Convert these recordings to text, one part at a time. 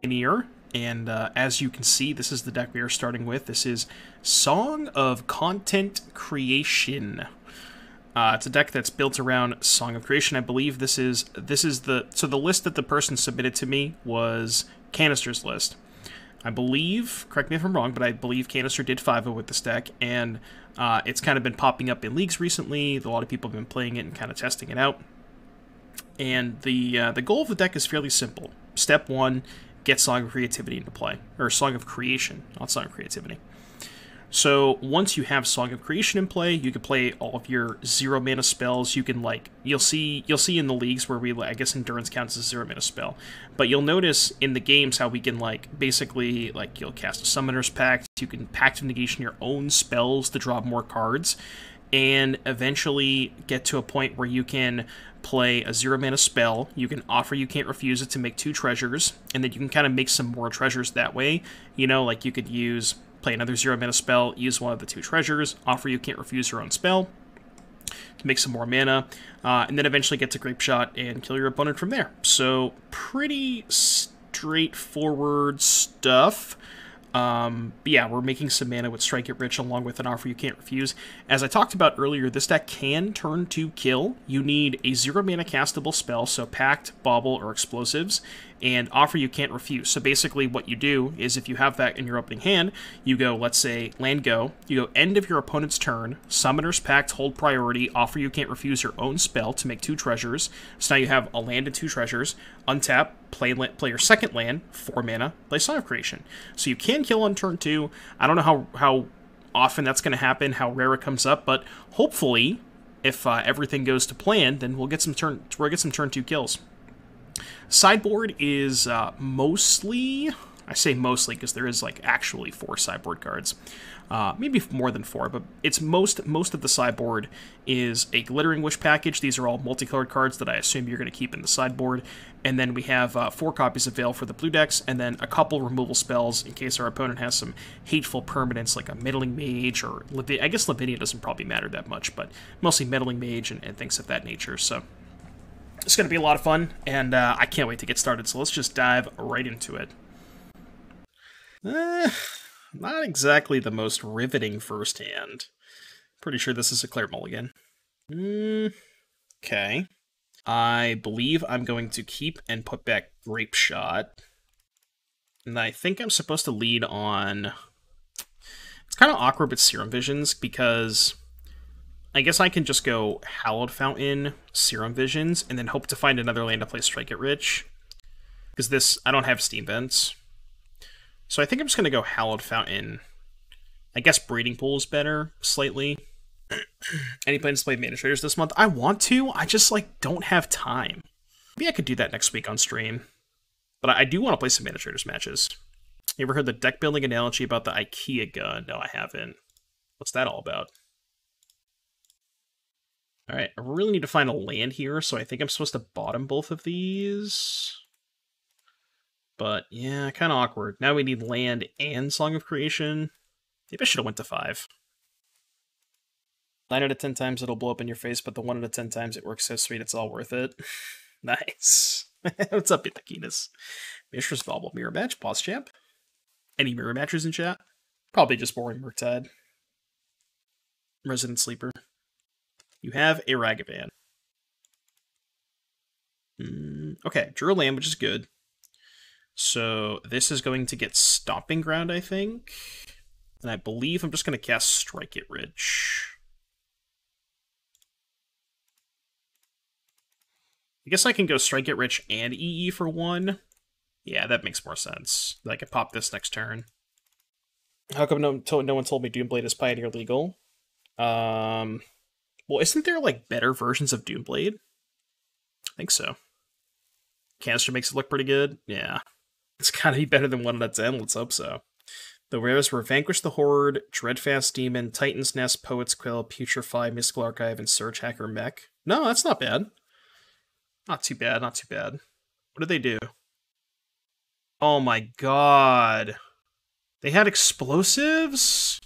Pioneer, and as you can see, this is the deck we are starting with. This is Song of Content Creation. It's a deck that's built around Song of Creation. I believe this is the list that the person submitted to me was Canister's list. I believe, correct me if I'm wrong, but I believe Canister did 5-0 with this deck, and it's kind of been popping up in leagues recently. A lot of people have been playing it and kind of testing it out. And the goal of the deck is fairly simple. Step 1, get Song of Creativity into play. Or Song of Creation, not Song of Creativity. So once you have Song of Creation in play, you can play all of your 0 mana spells. You can, like, you'll see in the leagues where I guess Endurance counts as a 0 mana spell. But you'll notice in the games how we can, like, basically, like, you'll cast a Summoner's Pact. You can Pact of Negation your own spells to draw more cards. And eventually get to a point where you can play a 0 mana spell, you can offer You Can't Refuse It to make 2 treasures, and then you can kind of make some more treasures that way. You know, like you could play another 0 mana spell, use one of the 2 treasures, offer You Can't Refuse your own spell to make some more mana, and then eventually get to Grapeshot and kill your opponent from there. So, pretty straightforward stuff. But yeah, we're making some mana with Strike It Rich along with an Offer You Can't Refuse. As I talked about earlier, this deck can turn to kill. You need a 0 mana castable spell, so Pact, Bauble, or Explosives, and Offer You Can't Refuse. So basically what you do is if you have that in your opening hand, you go, let's say, land go, you go end of your opponent's turn, Summoner's Pact, hold priority, Offer You Can't Refuse your own spell to make 2 treasures. So now you have a land and 2 treasures, untap, play your second land, 4 mana, play Song of Creation. So you can kill on turn 2. I don't know how often that's going to happen, how rare it comes up, but hopefully, if everything goes to plan, then we'll get some turn 2 kills. Sideboard is mostly, I say mostly because there is like actually 4 sideboard cards. Maybe more than 4, but it's most of the sideboard is a Glittering Wish package. These are all multicolored cards that I assume you're going to keep in the sideboard. And then we have 4 copies of Veil for the blue decks, and then a couple removal spells in case our opponent has some hateful permanents like a Meddling Mage, or I guess Lavinia doesn't probably matter that much, but mostly Meddling Mage and things of that nature. So it's going to be a lot of fun, and I can't wait to get started, so let's just dive right into it. Not exactly the most riveting first hand. Pretty sure this is a clear mulligan. Okay. I believe I'm going to keep and put back Grapeshot. And I think I'm supposed to lead on... It's kind of awkward with Serum Visions, because I guess I can just go Hallowed Fountain, Serum Visions, and then hope to find another land to play Strike It Rich. Because I don't have Steam Vents. So I think I'm just going to go Hallowed Fountain. I guess Breeding Pool is better, slightly. Any plans to play Mana Traders this month? I want to, I just, like, don't have time. Maybe I could do that next week on stream. But I do want to play some Mana Traders matches. You ever heard the deck building analogy about the IKEA gun? No, I haven't. What's that all about? Alright, I really need to find a land here, so I think I'm supposed to bottom both of these. But, yeah, kind of awkward. Now we need land and Song of Creation. Maybe I should have went to 5. 9 out of 10 times it'll blow up in your face, but the 1 out of 10 times it works so sweet it's all worth it. Nice. What's up, Itakinas? Mishra's Bauble mirror match, pause champ. Any mirror matches in chat? Probably just boring Murktide. Resident Sleeper. You have a Ragavan. Okay, drew a land, which is good. So this is going to get Stomping Ground, I think. And I believe I'm just going to cast Strike It Rich. I guess I can go Strike It Rich and EE for 1. Yeah, that makes more sense. I can pop this next turn. How come no one told me Doomblade is Pioneer legal? Well, isn't there, like, better versions of Doomblade? I think so. Canister makes it look pretty good. Yeah. It's gotta be better than 1 out of 10, let's hope so. The rares were Vanquish the Horde, Dreadfast Demon, Titan's Nest, Poet's Quill, Putrefy, Mystical Archive, and Surge Hacker Mech. No, that's not bad. Not too bad, not too bad. What did they do? Oh my god. They had explosives?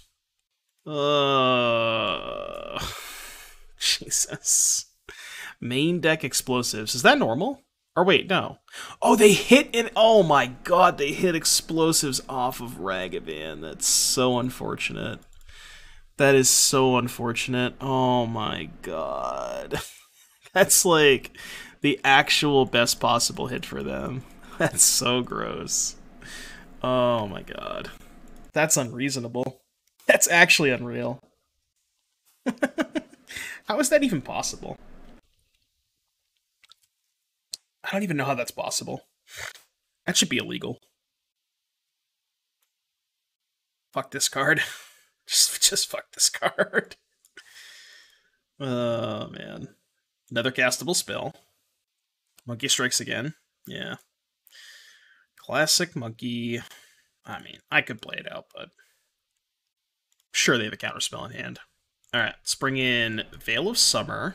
Jesus. Main deck explosives. Is that normal? Or wait, no. Oh, they hit in. Oh my god, they hit explosives off of Ragavan. That's so unfortunate. That is so unfortunate. Oh my god. That's like the actual best possible hit for them. That's so gross. Oh my god. That's unreasonable. That's actually unreal. How is that even possible? I don't even know how that's possible. That should be illegal. Fuck this card. Just fuck this card. Oh, man. Another castable spell. Monkey strikes again. Yeah. Classic monkey. I mean, I could play it out, but... Sure, they have a counterspell in hand. Alright, let's bring in Veil of Summer.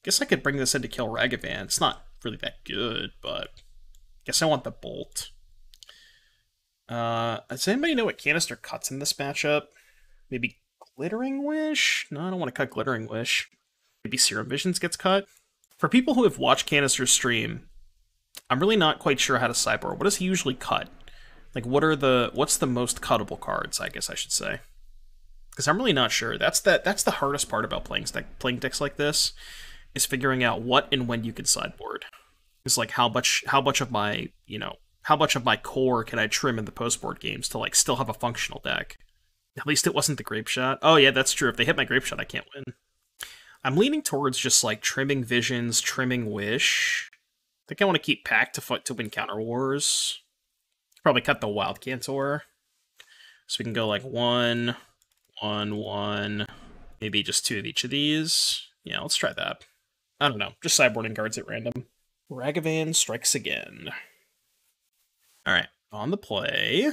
Guess I could bring this in to kill Ragavan. It's not really that good, but... Guess I want the Bolt. Does anybody know what canister cuts in this matchup? Maybe Glittering Wish? No, I don't want to cut Glittering Wish. Maybe Serum Visions gets cut? For people who have watched Canister's stream, I'm really not quite sure how to sideboard. What does he usually cut? Like, what's the most cuttable cards, I guess I should say. Because I'm really not sure. That's the hardest part about playing decks like this, is figuring out what and when you can sideboard. It's like how much of my, how much of my core can I trim in the post-board games to, like, still have a functional deck? At least it wasn't the Grapeshot. Oh, yeah, that's true. If they hit my Grapeshot, I can't win. I'm leaning towards just, like, trimming Visions, trimming Wish. I think I want to keep Pact to win Counter Wars. Probably cut the Wild Cantor. So we can go, like, 1, 1, 1. Maybe just 2 of each of these. Yeah, let's try that. I don't know. Just sideboarding cards at random. Ragavan strikes again. Alright, on the play.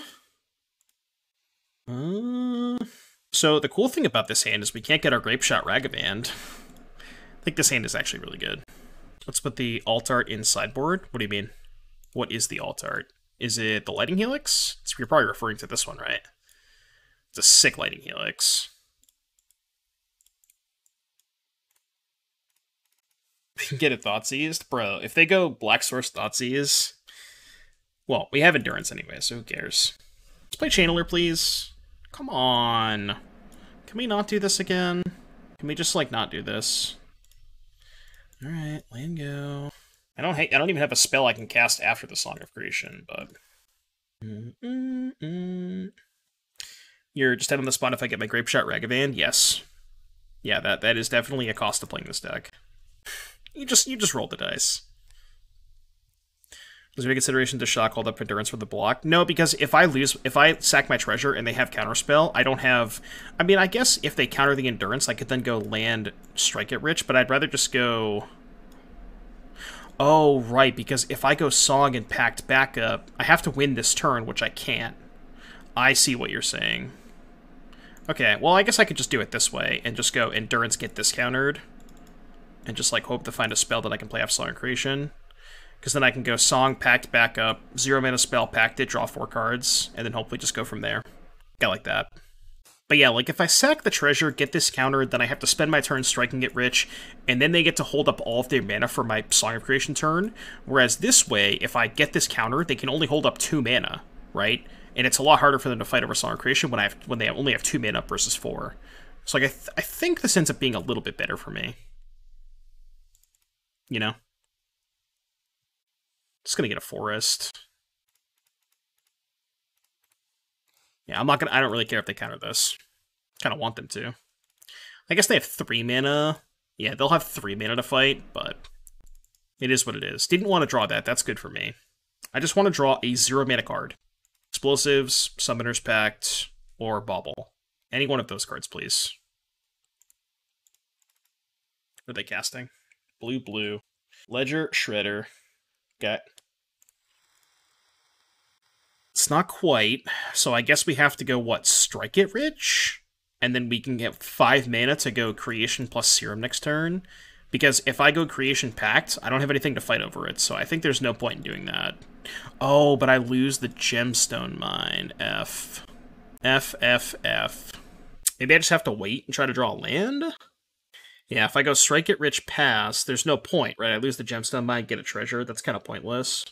So the cool thing about this hand is we can't get our Grapeshot Ragavan. I think this hand is actually really good. Let's put the alt art in sideboard. What do you mean? What is the alt art? Is it the Lightning Helix? You're probably referring to this one, right? It's a sick Lightning Helix. Get it Thoughtseized? Bro, if they go Black Source Thoughtseized... Well, we have Endurance anyway, so who cares? Let's play Channeler, please. Come on. Can we not do this again? Can we just, like, not do this? Alright, land go. I don't even have a spell I can cast after the Song of Creation, but... You're just dead on the spot if I get my Grapeshot Ragavan? Yes. Yeah, that is definitely a cost of playing this deck. You just roll the dice. Was there any consideration to shock hold up Endurance for the block? No, because if I sack my treasure and they have Counterspell, I don't have... I mean, I guess if they counter the Endurance, I could then go land Strike It Rich, but I'd rather just go... Oh, right, because if I go Song and Pact backup, I have to win this turn, which I can't. I see what you're saying. Okay, well, I guess I could just do it this way, and just go Endurance get discountered, and just, like, hope to find a spell that I can play off Song of Creation. Because then I can go Song, Pact, backup, 0-mana spell, Pact it, draw 4 cards, and then hopefully just go from there. I like that. But yeah, like, if I sack the treasure, get this countered, then I have to spend my turn striking it rich, and then they get to hold up all of their mana for my Song of Creation turn. Whereas this way, if I get this counter, they can only hold up 2 mana, right? And it's a lot harder for them to fight over Song of Creation when they only have 2 mana up versus 4. So, like, I think this ends up being a little bit better for me. You know? Just gonna get a forest. Yeah, I don't really care if they counter this. Kind of want them to. I guess they have 3 mana. Yeah, they'll have 3 mana to fight, but it is what it is. Didn't want to draw that. That's good for me. I just want to draw a 0-mana card. Explosives, Summoner's Pact, or Bauble. Any one of those cards, please. What are they casting? Blue, blue. Ledger, Shredder. Okay. It's not quite, so I guess we have to go, what, Strike It Rich? And then we can get 5 mana to go Creation plus Serum next turn. Because if I go Creation Pact, I don't have anything to fight over it, so I think there's no point in doing that. Oh, but I lose the Gemstone Mine. F. F, F, F. Maybe I just have to wait and try to draw a land? Yeah, if I go Strike It Rich Pass, there's no point, right? I lose the Gemstone Mine, get a treasure. That's kind of pointless.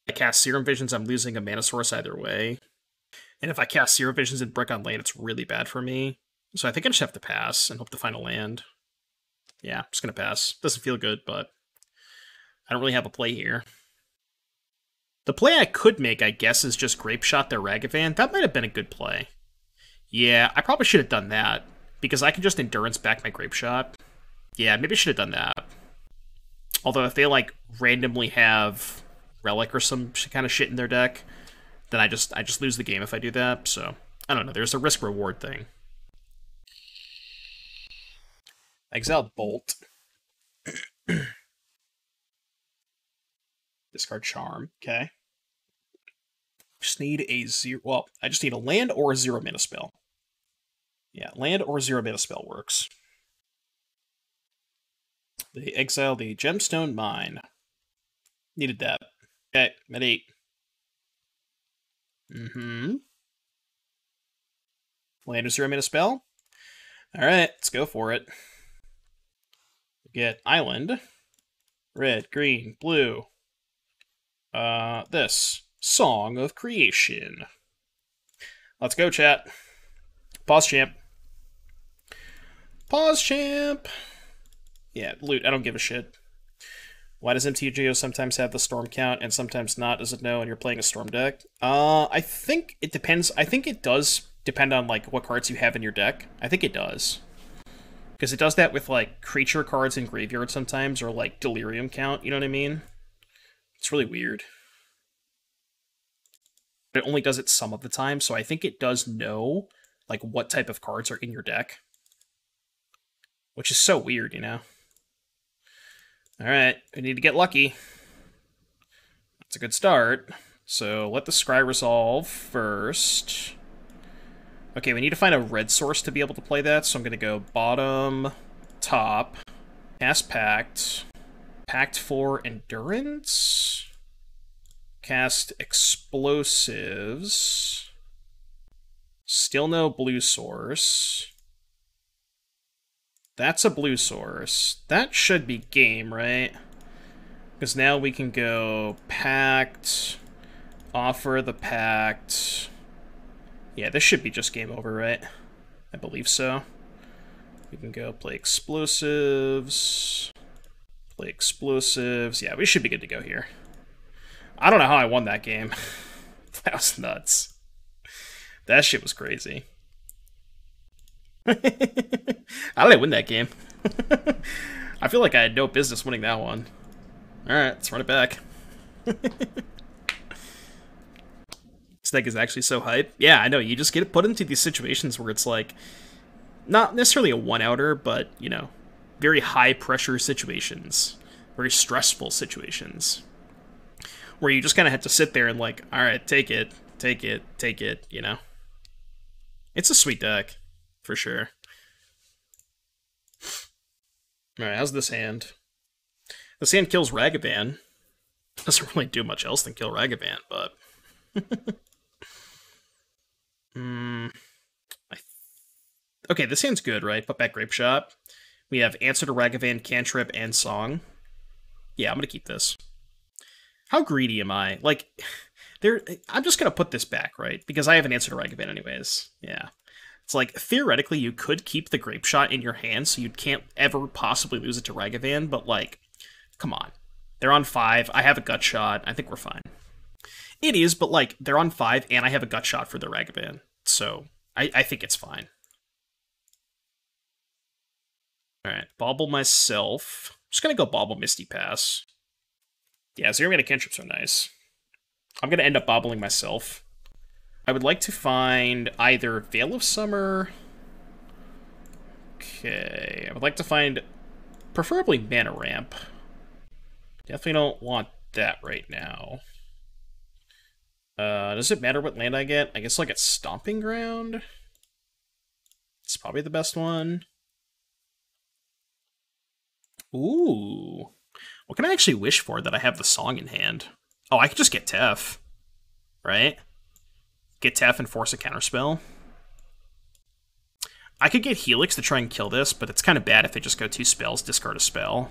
I cast Serum Visions, I'm losing a mana source either way. And if I cast Serum Visions and Brick on lane, it's really bad for me. So I think I just have to pass and hope to find a land. Yeah, I'm just going to pass. Doesn't feel good, but I don't really have a play here. The play I could make, I guess, is just Grapeshot their Ragavan. That might have been a good play. Yeah, I probably should have done that, because I can just Endurance back my Grapeshot. Yeah, maybe I should have done that. Although if they, like, randomly have Relic or some kind of shit in their deck, then I just lose the game if I do that. So, I don't know. There's a risk-reward thing. Exiled Bolt. Discard Charm. Okay. Just need a 0... Well, I just need a land or a 0 mana spell. Yeah, land or 0 mana spell works. They exile the Gemstone Mine. Needed that. Okay, at 8. Land or 0 mana spell? Alright, let's go for it. Get Island. Red, green, blue. This. Song of Creation. Let's go, chat. Pause, champ. Pause, champ. Yeah, loot. I don't give a shit. Why does MTGO sometimes have the storm count and sometimes not? Does it know and you're playing a storm deck? I think it depends. I think it does depend on, like, what cards you have in your deck. I think it does. Because it does that with, like, creature cards in graveyard sometimes, or, like, delirium count, you know what I mean? It's really weird. But it only does it some of the time, so I think it does know, like, what type of cards are in your deck. Which is so weird, you know? Alright, we need to get lucky. That's a good start. So let the Scry resolve first. Okay, we need to find a red source to be able to play that, so I'm going to go bottom, top, cast Pact, Pact for Endurance, cast Explosives, still no blue source. That's a blue source. That should be game, right? Because now we can go Pact, offer the Pact. Yeah, this should be just game over, right? I believe so. We can go play Explosives. Play Explosives. Yeah, we should be good to go here. I don't know how I won that game. That was nuts. That shit was crazy. How did I win that game? I feel like I had no business winning that one. Alright, let's run it back. This deck is actually so hype. Yeah, I know, you just get put into these situations where it's like, not necessarily a one-outer, but, you know, very high-pressure situations. Very stressful situations. Where you just kind of have to sit there and like, alright, take it, take it, take it, you know? It's a sweet deck, for sure. Alright, how's this hand? This hand kills Ragavan. Doesn't really do much else than kill Ragavan, but... Okay, this hand's good, right? Put back Grapeshot. We have Answer to Ragavan, Cantrip, and Song. Yeah, I'm gonna keep this. How greedy am I? Like, I'm just gonna put this back, right? Because I have an Answer to Ragavan anyways. Yeah. It's like, theoretically, you could keep the Grapeshot in your hand, so you can't ever possibly lose it to Ragavan, but, like, come on. They're on 5, I have a Gutshot, I think we're fine. It is, but, like, they're on 5, and I have a Gutshot for the Ragavan, so I think it's fine. Alright, Bauble myself. I'm just gonna go Bauble Misty Pass. Yeah, 0 mana cantrips are nice. I'm gonna end up bobbling myself. I would like to find either Veil of Summer. Okay, I would like to find preferably Mana Ramp. Definitely don't want that right now. Does it matter what land I get? I guess I'll get Stomping Ground. It's probably the best one. Ooh. What can I actually wish for that I have the Song in hand? Oh, I could just get Tef. Right? Get Tef and force a counterspell. I could get Helix to try and kill this, but it's kind of bad if they just go 2 spells, discard a spell.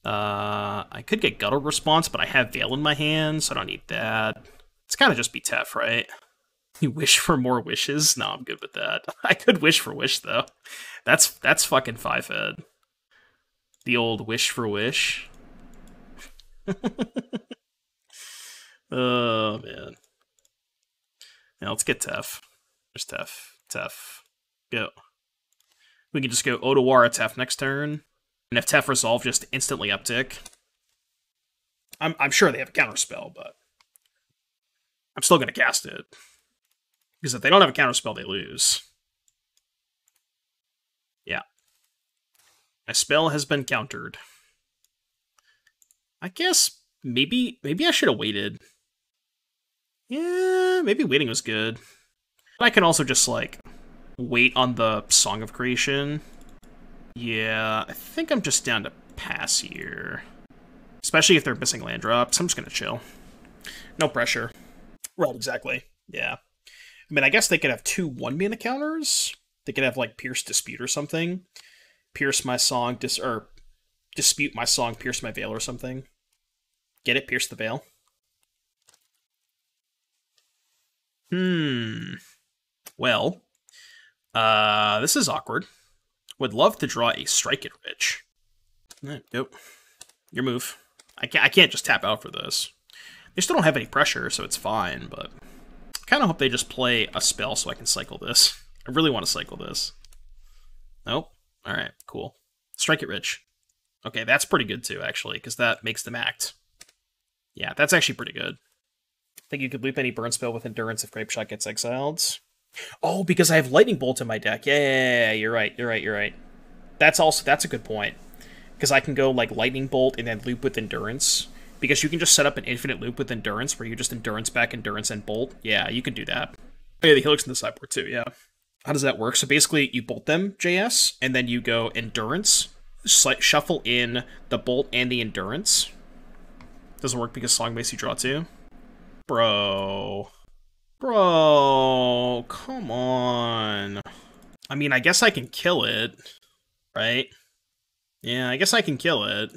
I could get Guttural Response, but I have Veil in my hand, so I don't need that. It's kind of just be Tef, right? You wish for more wishes? No, I'm good with that. I could wish for wish, though. That's fucking 5-head. The old wish for wish. Oh, man. Now let's get Tef. There's Tef. Tef. Go. We can just go Otawara Tef next turn. And if Tef Resolve, just instantly uptick. I'm sure they have a counterspell, but I'm still going to cast it. Because if they don't have a counterspell, they lose. Yeah. My spell has been countered. I guess maybe I should have waited. Yeah, maybe waiting was good. But I can also just, like, wait on the Song of Creation. Yeah, I think I'm just down to pass here. Especially if they're missing land drops. I'm just gonna chill. No pressure. Right, exactly. Yeah. I mean, I guess they could have 2 1-mana counters. They could have, like, Pierce Dispute or something. Pierce my song, Dispute my song, Pierce my veil or something. Get it? Pierce the veil. Well, this is awkward. Would love to draw a Strike It Rich. Alright, go. Your move. I can't just tap out for this. They still don't have any pressure, so it's fine, but I kind of hope they just play a spell so I can cycle this. I really want to cycle this. Nope. Alright, cool. Strike It Rich. Okay, that's pretty good too, actually, because that makes them act. Yeah, that's actually pretty good. I think you could loop any burn spell with Endurance if Grapeshot gets exiled. Oh, because I have Lightning Bolt in my deck. Yeah, you're right. That's a good point. Because I can go like Lightning Bolt and then loop with Endurance. Because you can just set up an infinite loop with Endurance where you just Endurance back Endurance and Bolt. Yeah, you can do that. Oh yeah, the Helix in the sideboard too, yeah. How does that work? So basically you bolt them, JS, and then you go Endurance, shuffle in the Bolt and the Endurance. Doesn't work because Song makes you draw 2. Bro, come on. I mean, I guess I can kill it, right? Yeah, I guess I can kill it.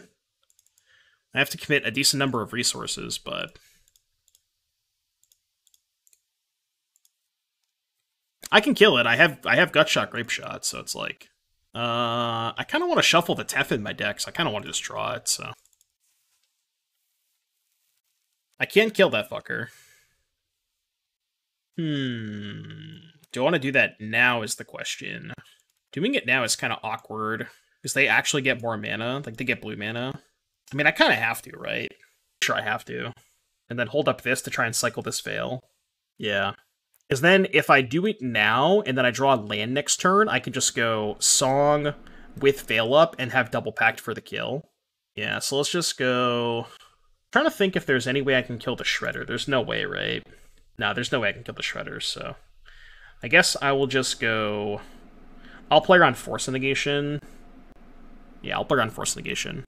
I have to commit a decent number of resources, but I can kill it. I have Gutshot, Grapeshot, so it's like, I kind of want to shuffle the Tef in my deck, so I kind of want to just draw it, so. I can't kill that fucker. Do I want to do that now is the question. Doing it now is kind of awkward, because they actually get more mana, like they get blue mana. I mean, I kind of have to, right? Sure, I have to. And then hold up this to try and cycle this veil. Yeah. Because then, if I do it now, and then I draw land next turn, I can just go Song with Veil up and have double Pact for the kill. Yeah, so let's just go. I'm trying to think if there's any way I can kill the Shredder. There's no way, right? No, there's no way I can kill the Shredder, so I guess I will just go. I'll play around Force Negation. Yeah, I'll play around Force Negation.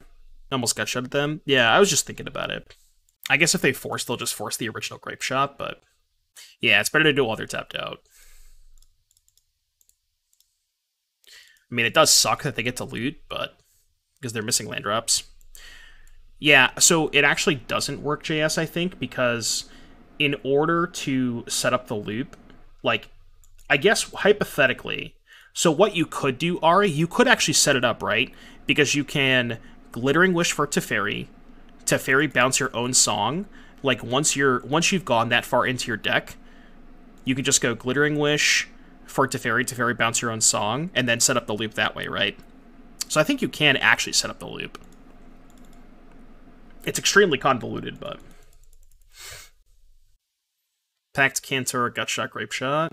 Almost got shut at them. Yeah, I was just thinking about it. I guess if they force, they'll just force the original Grapeshot, but yeah, it's better to do it while they're tapped out. I mean, it does suck that they get to loot, but because they're missing land drops. Yeah, so it actually doesn't work, JS, I think, because in order to set up the loop, like, I guess hypothetically, so what you could do, Ari, you could actually set it up, right? Because you can Glittering Wish for Teferi, Teferi bounce your own song. Like, once you've gone that far into your deck, you can just go Glittering Wish for Teferi, Teferi bounce your own song, and then set up the loop that way, right? So I think you can actually set up the loop. It's extremely convoluted, but Pact, Cantor, Gutshot, Grapeshot.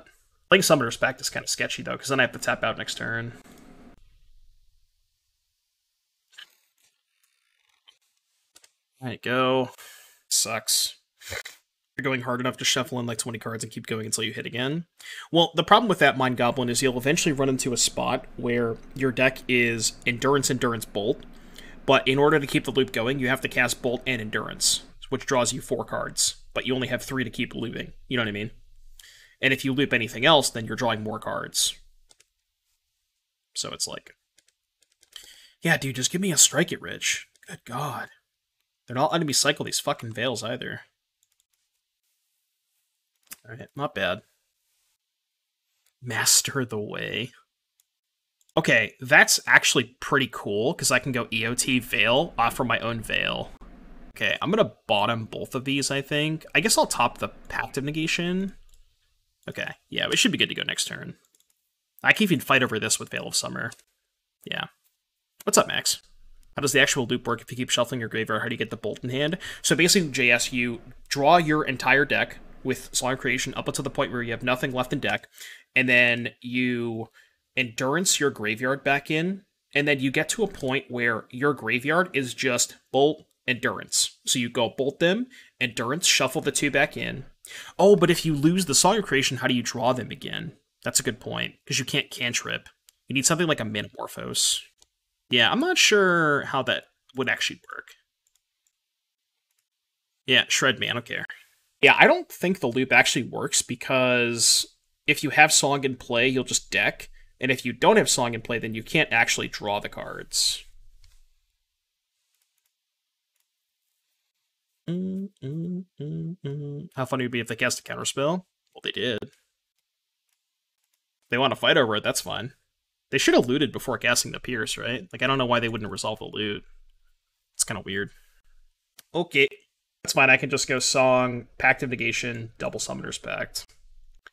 Playing Summoner's Pact is kind of sketchy, though, because then I have to tap out next turn. Alright, go. Sucks. You're going hard enough to shuffle in like 20 cards and keep going until you hit again. Well, the problem with that Mind Goblin is you'll eventually run into a spot where your deck is Endurance, Endurance, Bolt, but in order to keep the loop going, you have to cast Bolt and Endurance, which draws you 4 cards, but you only have 3 to keep looping. You know what I mean? And if you loop anything else, then you're drawing more cards. So it's like, yeah, dude, just give me a Strike It Rich. Good God. They're not letting me cycle these fucking Veils either. Alright, not bad. Master the Way. Okay, that's actually pretty cool, because I can go EOT Veil for my own Veil. Okay, I'm gonna bottom both of these, I think. I guess I'll top the Pact of Negation. Okay, yeah, we should be good to go next turn. I can even fight over this with Veil of Summer. Yeah. What's up, Max? How does the actual loop work if you keep shuffling your graveyard? How do you get the Bolt in hand? So basically, JS, you draw your entire deck with Song of Creation up until the point where you have nothing left in deck, and then you Endurance your graveyard back in, and then you get to a point where your graveyard is just Bolt, Endurance. So you go Bolt them, Endurance, shuffle the 2 back in. Oh, but if you lose the Song of Creation, how do you draw them again? That's a good point, because you can't cantrip. You need something like a Metamorphose. Yeah, I'm not sure how that would actually work. Yeah, shred me, I don't care. Yeah, I don't think the loop actually works, because if you have Song in play, you'll just deck, and if you don't have Song in play, then you can't actually draw the cards. How funny it would be if they cast a counterspell? Well, they did. They want to fight over it, that's fine. They should have looted before casting the Pierce, right? Like, I don't know why they wouldn't resolve the loot. It's kind of weird. Okay. That's fine, I can just go Song, Pact of Negation, double Summoner's Pact.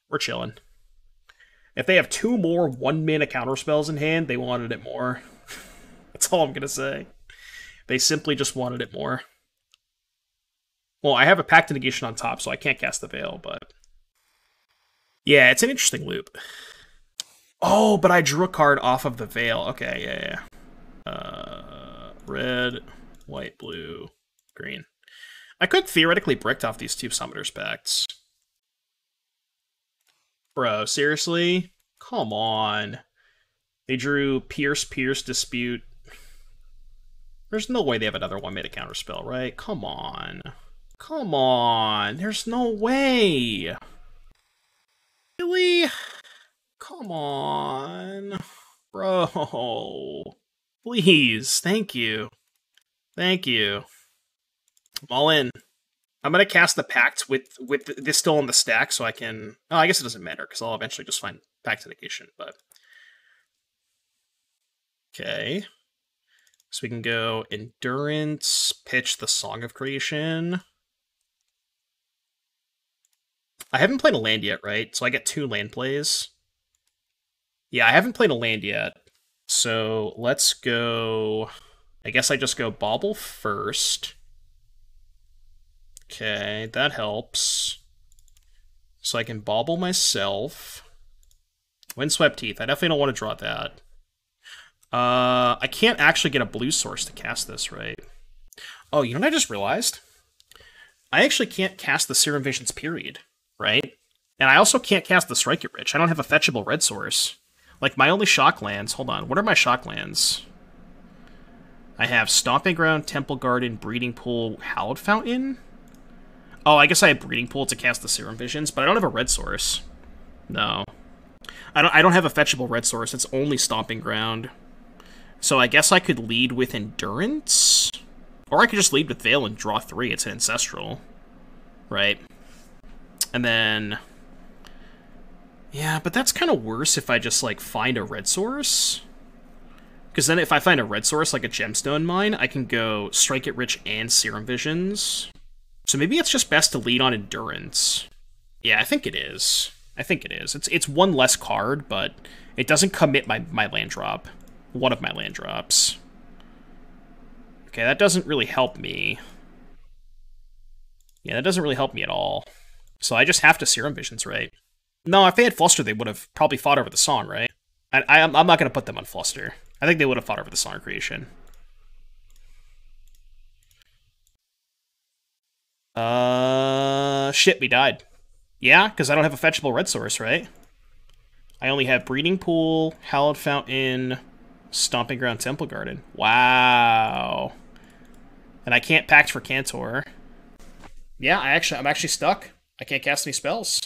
We're chilling. If they have 2 more 1-mana counterspells in hand, they wanted it more. That's all I'm gonna say. They simply just wanted it more. Well, I have a Pact of Negation on top, so I can't cast the Veil, but... yeah, it's an interesting loop. Oh, but I drew a card off of the Veil. Okay, yeah. Red, white, blue, green. I could theoretically brick off these 2 Summoner's Pacts. Bro, seriously? Come on. They drew Pierce, Dispute. There's no way they have another 1-mana counterspell, right? Come on. Come on. There's no way. Really? Come on. Bro. Please. Thank you. Thank you. I'm all in. I'm going to cast the Pact with this still on the stack so I can... oh, I guess it doesn't matter because I'll eventually just find Pact of Negation, but... okay. So we can go Endurance, pitch the Song of Creation. I haven't played a land yet, right? So I get 2 land plays. Yeah, I haven't played a land yet. So let's go... I guess I just go Bauble first. Okay, that helps. So I can Bauble myself. Windswept Heath. I definitely don't want to draw that. I can't actually get a blue source to cast this, right? Oh, you know what I just realized? I actually can't cast the Serum Visions, period, right? And I also can't cast the Strike It Rich. I don't have a fetchable red source. Like, my only shock lands... hold on, what are my shock lands? I have Stomping Ground, Temple Garden, Breeding Pool, Hallowed Fountain? Oh, I guess I have Breeding Pool to cast the Serum Visions, but I don't have a red source. No. I don't have a fetchable red source. It's only Stomping Ground. So I guess I could lead with Endurance? Or I could just lead with Veil and draw 3. It's an Ancestral. Right? And then... yeah, but that's kind of worse if I just, like, find a red source. Because then if I find a red source, like a Gemstone Mine, I can go Strike It Rich and Serum Visions. So maybe it's just best to lead on Endurance. Yeah, I think it is. I think it is. It's 1 less card, but it doesn't commit my land drop. One of my land drops. Okay, that doesn't really help me. Yeah, that doesn't really help me at all. So I just have to Serum Visions, right? No, if they had Fluster, they would have probably fought over the Song, right? I'm not going to put them on Fluster. I think they would have fought over the Song Creation. Shit, we died. Yeah, because I don't have a fetchable red source, right? I only have Breeding Pool, Hallowed Fountain, Stomping Ground, Temple Garden. Wow. And I can't Pact for Cantor. Yeah, I'm actually stuck. I can't cast any spells.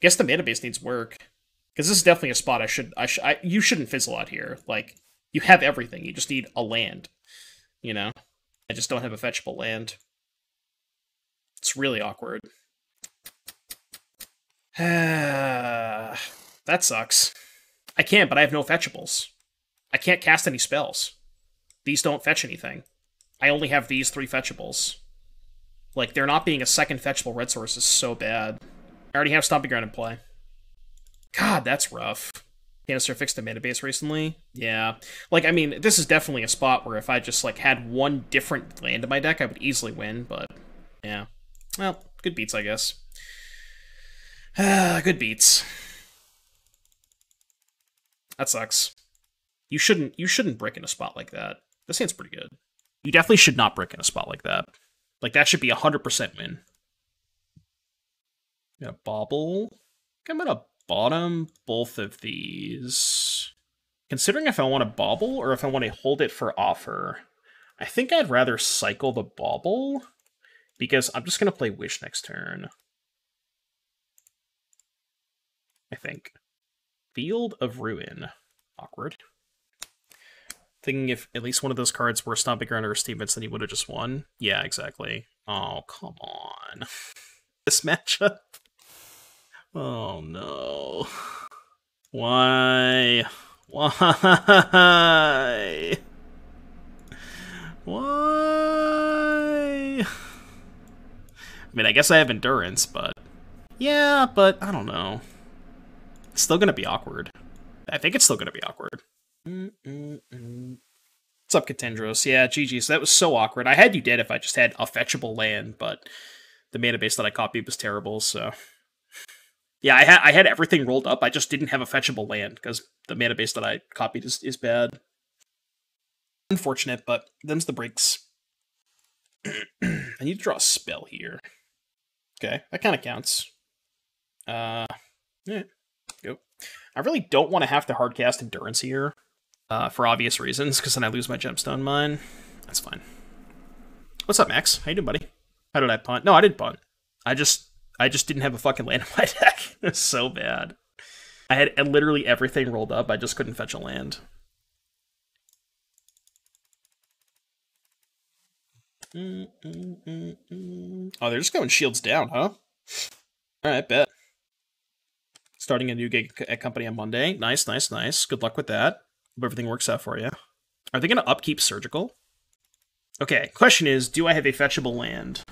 Guess the mana base needs work. Because this is definitely a spot you shouldn't fizzle out here. Like, you have everything. You just need a land. You know? I just don't have a fetchable land. It's really awkward. That sucks. I can't, but I have no fetchables. I can't cast any spells. These don't fetch anything. I only have these 3 fetchables. Like, there not being a second fetchable red source is so bad. I already have Stomping Ground in play. God, that's rough. Canister fixed the mana base recently? Yeah. Like, I mean, this is definitely a spot where if I just, like, had one different land in my deck, I would easily win, but, yeah. Well, good beats, I guess. Good beats. That sucks. You shouldn't brick in a spot like that. This hand's pretty good. You definitely should not brick in a spot like that. Like, that should be 100% win. Yeah, Bauble. I'm gonna bottom both of these. Considering if I want to Bauble or if I want to hold it for offer, I think I'd rather cycle the Bauble, because I'm just gonna play Wish next turn. I think. Field of Ruin. Awkward. Thinking if at least one of those cards were Stomping Ground or Steamits, then he would have just won. Yeah, exactly. Oh, come on. This matchup? Oh, no. Why? Why? Why? I mean, I guess I have Endurance, but... Yeah, but I don't know. It's still gonna be awkward. I think it's still gonna be awkward. What's up, Katendros? Yeah, GG. So that was so awkward. I had you dead if I just had a fetchable land, but the mana base that I copied was terrible, so... Yeah, I had everything rolled up, I just didn't have a fetchable land, because the mana base that I copied is bad. Unfortunate, but them's the breaks. I need to draw a spell here. Okay, that kind of counts. Yeah, go. I really don't want to have to hardcast Endurance here, for obvious reasons, because then I lose my Gemstone Mine. That's fine. What's up, Max? How you doing, buddy? How did I punt? No, I didn't punt. I just didn't have a fucking land in my deck. It's so bad. I had literally everything rolled up, I just couldn't fetch a land. Oh, they're just going shields down, huh? Alright, bet. Starting a new gig at company on Monday. Nice, nice, nice. Good luck with that. Hope everything works out for you. Are they going to upkeep Surgical? Okay, question is, do I have a fetchable land?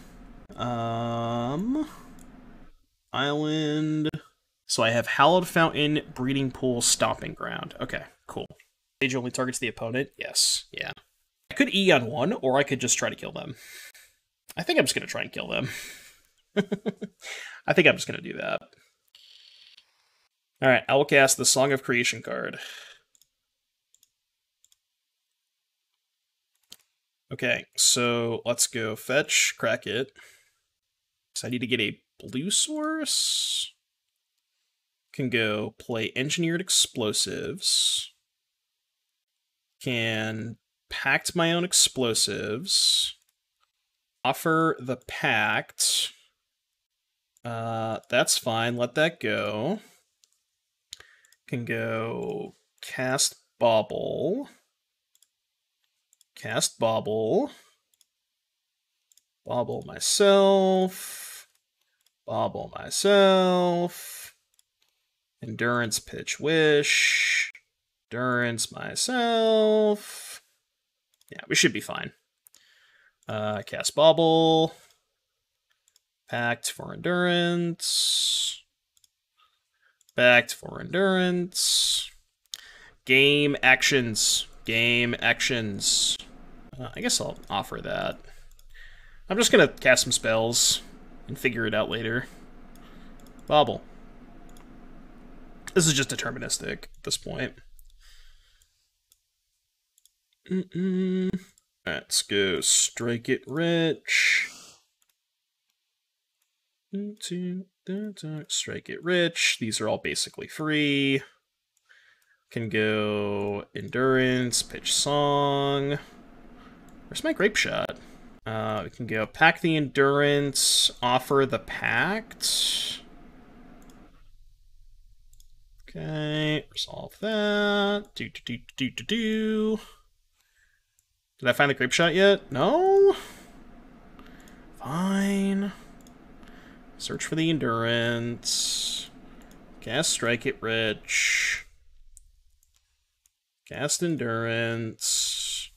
Island. So I have Hallowed Fountain, Breeding Pool, Stomping Ground. Okay, cool. Stage only targets the opponent? Yes, yeah. I could E on one, or I could just try to kill them. I think I'm just going to try and kill them. I think I'm just going to do that. Alright, I will cast the Song of Creation card. Okay, so let's go fetch, crack it. So I need to get a blue source. Can go play Engineered Explosives. Can Pact my own explosives. Offer the Pact. That's fine, let that go. Can go cast Bauble. Cast Bauble. Bauble myself. Bauble myself. Endurance pitch Wish. Endurance myself. Yeah, we should be fine. Cast Bauble. Pact for Endurance. Pact for Endurance. Game actions. Game actions. I guess I'll offer that. I'm just gonna cast some spells and figure it out later. Bauble. This is just deterministic at this point. Alright, let's go Strike It Rich. Strike It Rich. These are all basically free. Can go Endurance, Pitch Song. Where's my Grapeshot? We can go Pack the Endurance, offer the Pact. Okay, resolve that. Do. Did I find the Grapeshot yet? No? Fine. Search for the Endurance. Cast Strike it Rich. Cast Endurance.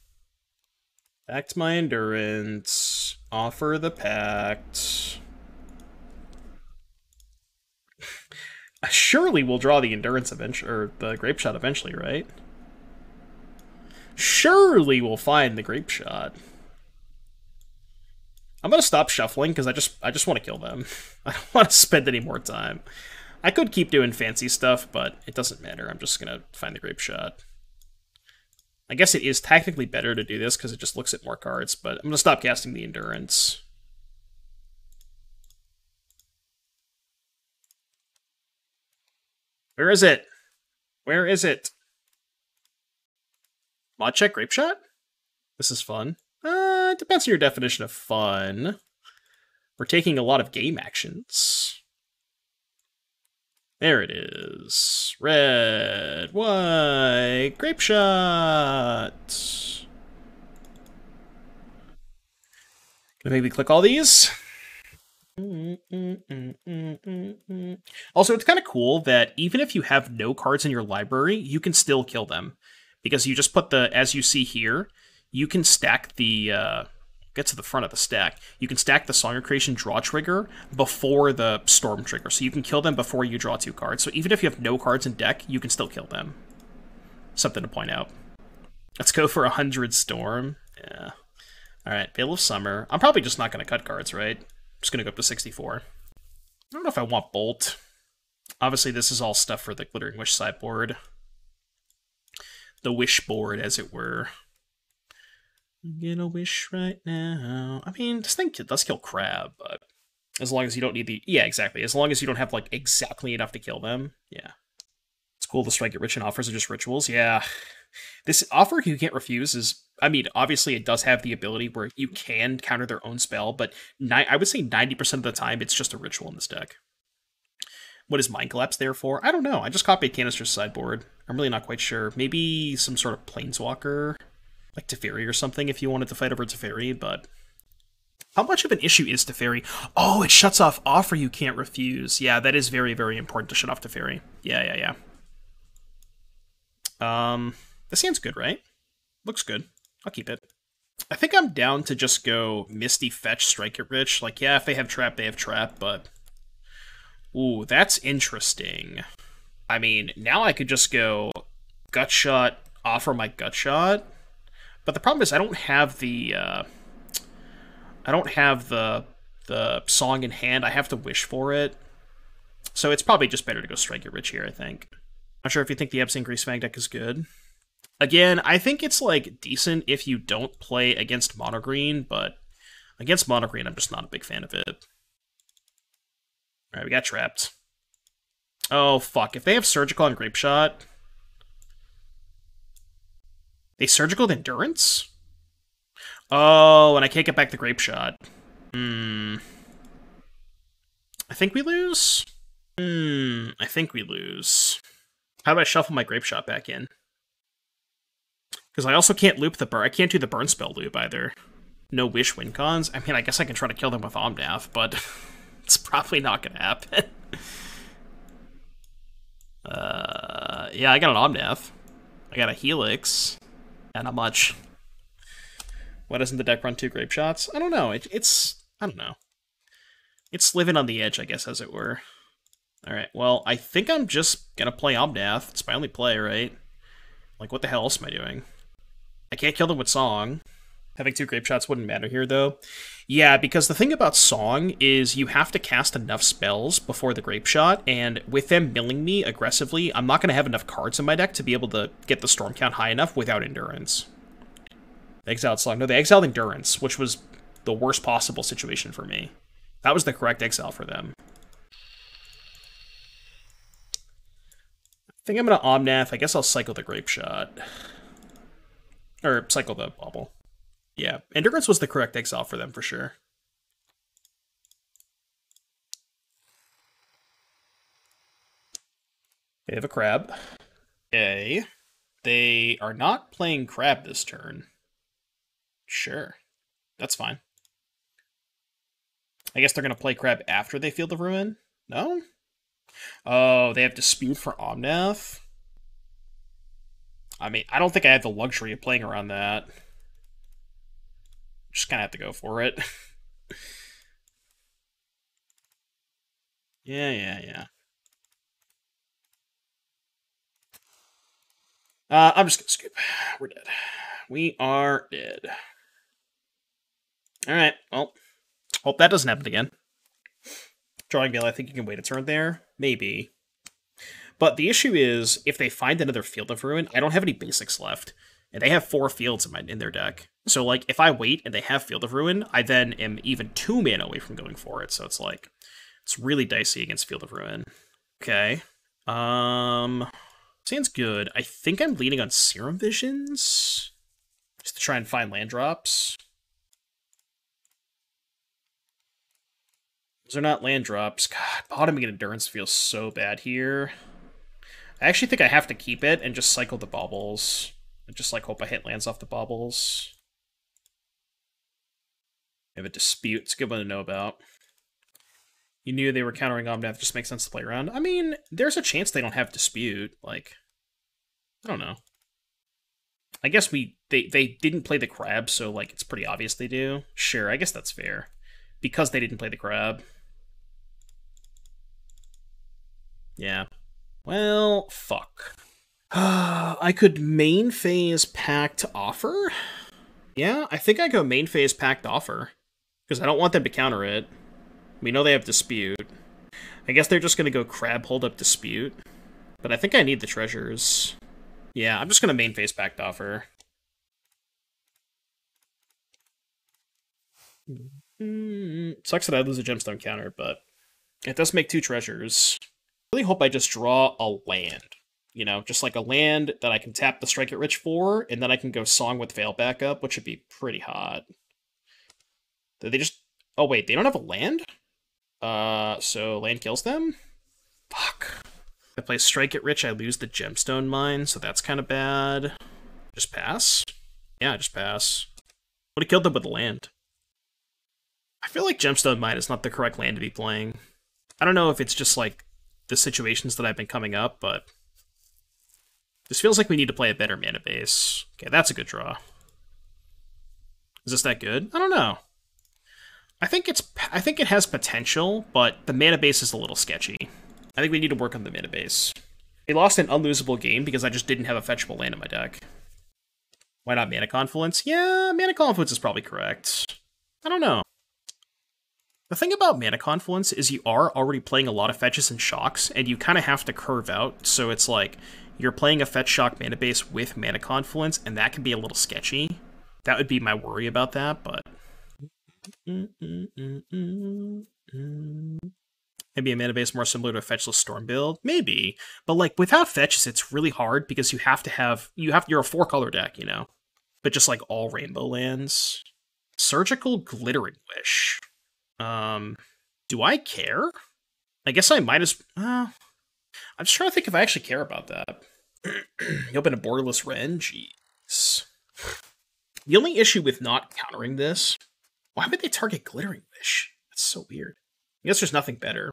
Act my Endurance. Offer the Pact. Surely we'll draw the Endurance eventually, or the Grapeshot eventually, right? Surely we'll find the Grapeshot. I'm gonna stop shuffling because I just want to kill them. I don't want to spend any more time. I could keep doing fancy stuff, but it doesn't matter. I'm just gonna find the Grapeshot. I guess it is technically better to do this because it just looks at more cards, but I'm gonna stop casting the Endurance. Where is it? Where is it? Mod check Grapeshot? This is fun. It depends on your definition of fun. We're taking a lot of game actions. There it is. Red, white, Grapeshot. Gonna maybe click all these. Also, it's kind of cool that even if you have no cards in your library, you can still kill them. Because you just put the, as you see here, you can stack the, get to the front of the stack, you can stack the Song of Creation draw trigger before the Storm trigger. So you can kill them before you draw 2 cards. So even if you have no cards in deck, you can still kill them. Something to point out. Let's go for 100 Storm. Yeah. Alright, Veil of Summer. I'm probably just not going to cut cards, right? I'm just going to go up to 64. I don't know if I want Bolt. Obviously, this is all stuff for the Glittering Wish sideboard. The Wish board, as it were. Get a wish right now. I mean, this thing does kill Crab, but as long as you don't need the... Yeah, exactly. As long as you don't have, like, exactly enough to kill them. Yeah. It's cool to strike it rich and offers are just rituals. Yeah. This offer you can't refuse is... I mean, obviously it does have the ability where you can counter their own spell, but I would say 90% of the time it's just a ritual in this deck. What is Mind Collapse there for? I don't know. I just copied Canister's sideboard. I'm really not quite sure. Maybe some sort of Planeswalker, like Teferi or something, if you wanted to fight over Teferi, but... How much of an issue is Teferi? Oh, it shuts off offer you can't refuse. Yeah, that is very, very important to shut off Teferi. Yeah. This hand's good, right? Looks good. I'll keep it. I think I'm down to just go Misty Fetch, Strike It Rich. Like, yeah, if they have Trap, they have Trap, but... Ooh, that's interesting. I mean, now I could just go Gutshot, offer my Gutshot. But the problem is I don't have the song in hand. I have to wish for it. So it's probably just better to go Strike It Rich here, I think. Not sure if you think the Ebsing Greasefang deck is good. Again, I think it's, like, decent if you don't play against Mono Green, but against Mono Green, I'm just not a big fan of it. Alright, we got trapped. Oh, fuck. If they have Surgical on Grapeshot... They Surgical with Endurance? Oh, and I can't get back the Grapeshot. I think we lose? I think we lose. How about I shuffle my Grapeshot back in? Because I also can't loop the burn. I can't do the burn spell loop either. No wish win cons. I mean, I guess I can try to kill them with Omnath, but it's probably not going to happen. Yeah, I got an Omnath. I got a Helix. And not much. Why doesn't the deck run 2 Grapeshots? I don't know. It's I don't know. It's living on the edge, I guess, as it were. Alright, well, I think I'm just gonna play Omnath. It's my only play, right? Like, what the hell else am I doing? I can't kill them with Song. Having 2 Grapeshots wouldn't matter here, though. Yeah, because the thing about Song is you have to cast enough spells before the Grapeshot, and with them milling me aggressively, I'm not going to have enough cards in my deck to be able to get the Storm count high enough without Endurance. They exiled Song. No, they exiled Endurance, which was the worst possible situation for me. That was the correct exile for them. I think I'm going to Omnath. I guess I'll cycle the Grapeshot. Or cycle the Bauble. Yeah, Endurance was the correct exile for them, for sure. They have a crab. Okay. They are not playing crab this turn. Sure. That's fine. I guess they're going to play crab after they Field of Ruin? No? Oh, they have Dispute for Omnath? I mean, I don't think I have the luxury of playing around that. Just kind of have to go for it. Yeah. I'm just gonna scoop. We're dead. We are dead. Alright, well, hope that doesn't happen again. Drawing Veil, I think you can wait a turn there. Maybe. But the issue is, if they find another Field of Ruin, I don't have any basics left. And they have 4 fields in their deck. So, like, if I wait and they have Field of Ruin, I then am even 2 mana away from going for it. So it's like, it's really dicey against Field of Ruin. Okay. Sounds good. I think I'm leaning on Serum Visions. Just to try and find land drops. Those are not land drops. God, bottoming Endurance feels so bad here. I actually think I have to keep it and just cycle the baubles. And just, like, hope I hit lands off the baubles. I have a Dispute. It's a good one to know about. You knew they were countering Omnath. Just makes sense to play around. I mean, there's a chance they don't have Dispute. Like, I don't know. I guess they didn't play the crab, so, like, it's pretty obvious they do. Sure, I guess that's fair. Because they didn't play the crab. Yeah. Well, fuck. I could main phase Pact Offer? Yeah, I think I go main phase Pact Offer. Because I don't want them to counter it. We know they have Dispute. I guess they're just going to go crab hold up Dispute. But I think I need the treasures. Yeah, I'm just going to main phase Pact Offer. Sucks that I lose a gemstone counter, but it does make 2 treasures. I really hope I just draw a land. You know, just like a land that I can tap the Strike It Rich for, and then I can go Song with Veil backup, which would be pretty hot. Did they just... Oh, wait, they don't have a land? So land kills them? Fuck. If I play Strike It Rich, I lose the Gemstone Mine, so that's kind of bad. Just pass? Yeah, just pass. Would have killed them with the land. I feel like Gemstone Mine is not the correct land to be playing. I don't know if it's just, like, the situations that I've been coming up, but... This feels like we need to play a better mana base. Okay, that's a good draw. Is this that good? I don't know. I think it has potential, but the mana base is a little sketchy. I think we need to work on the mana base. They lost an unlosable game because I just didn't have a fetchable land in my deck. Why not Mana Confluence? Yeah, Mana Confluence is probably correct. I don't know. The thing about Mana Confluence is you are already playing a lot of fetches and shocks, and you kind of have to curve out, so it's like, you're playing a fetch shock mana base with Mana Confluence, and that can be a little sketchy. That would be my worry about that, but... Maybe a mana base more similar to a fetchless Storm build? Maybe. But, like, without fetches, it's really hard, because you're a 4-color deck, you know? But just, like, all rainbow lands. Surgical Glittering Wish. Do I care? I guess I might as... I'm just trying to think if I actually care about that. You open a Borderless Wren? Jeez. The only issue with not countering this... Why would they target Glittering Wish? That's so weird. I guess there's nothing better.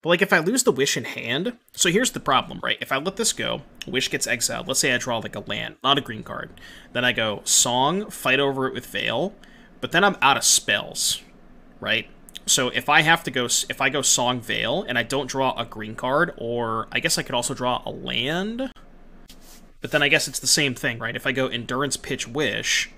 But, like, if I lose the Wish in hand... So here's the problem, right? If I let this go, Wish gets exiled. Let's say I draw, like, a land, not a green card. Then I go Song, fight over it with Veil. But then I'm out of spells, right? So if I go Song Veil, and I don't draw a green card, or I guess I could also draw a land... But then I guess it's the same thing, right? If I go Endurance Pitch Wish,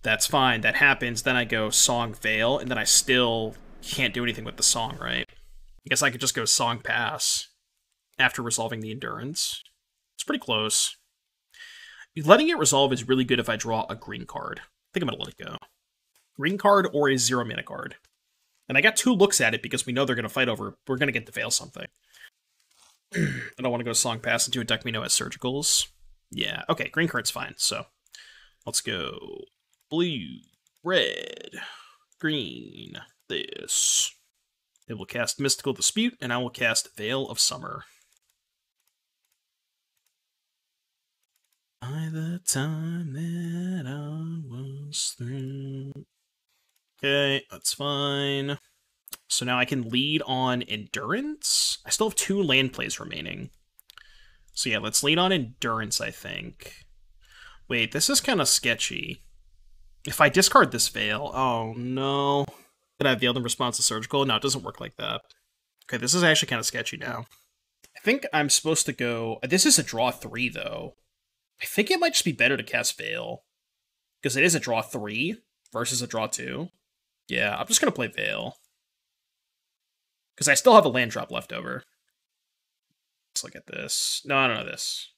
that's fine, that happens, then I go Song Veil, and then I still can't do anything with the Song, right? I guess I could just go Song Pass after resolving the Endurance. It's pretty close. Letting it resolve is really good if I draw a green card. I think I'm going to let it go. Green card or a 0-mana card. And I got 2 looks at it because we know they're going to fight over, we're going to get to Veil something. I don't want to go Song Pass into a deck we know has Surgicals. Yeah, okay, green card's fine, so let's go blue, red, green, this. It will cast Mystical Dispute, and I will cast Veil of Summer. the time that I was through. Okay, that's fine. So now I can lead on Endurance. I still have 2 land plays remaining. So yeah, let's lead on Endurance, I think. Wait, this is kind of sketchy. If I discard this Veil, oh no. Did I have the other response to Surgical? No, it doesn't work like that. Okay, this is actually kind of sketchy now. I think I'm supposed to go... This is a draw 3, though. I think it might just be better to cast Veil. Because it is a draw 3 versus a draw 2. Yeah, I'm just going to play Veil. Because I still have a land drop left over. Let's look at this. No, I don't know this.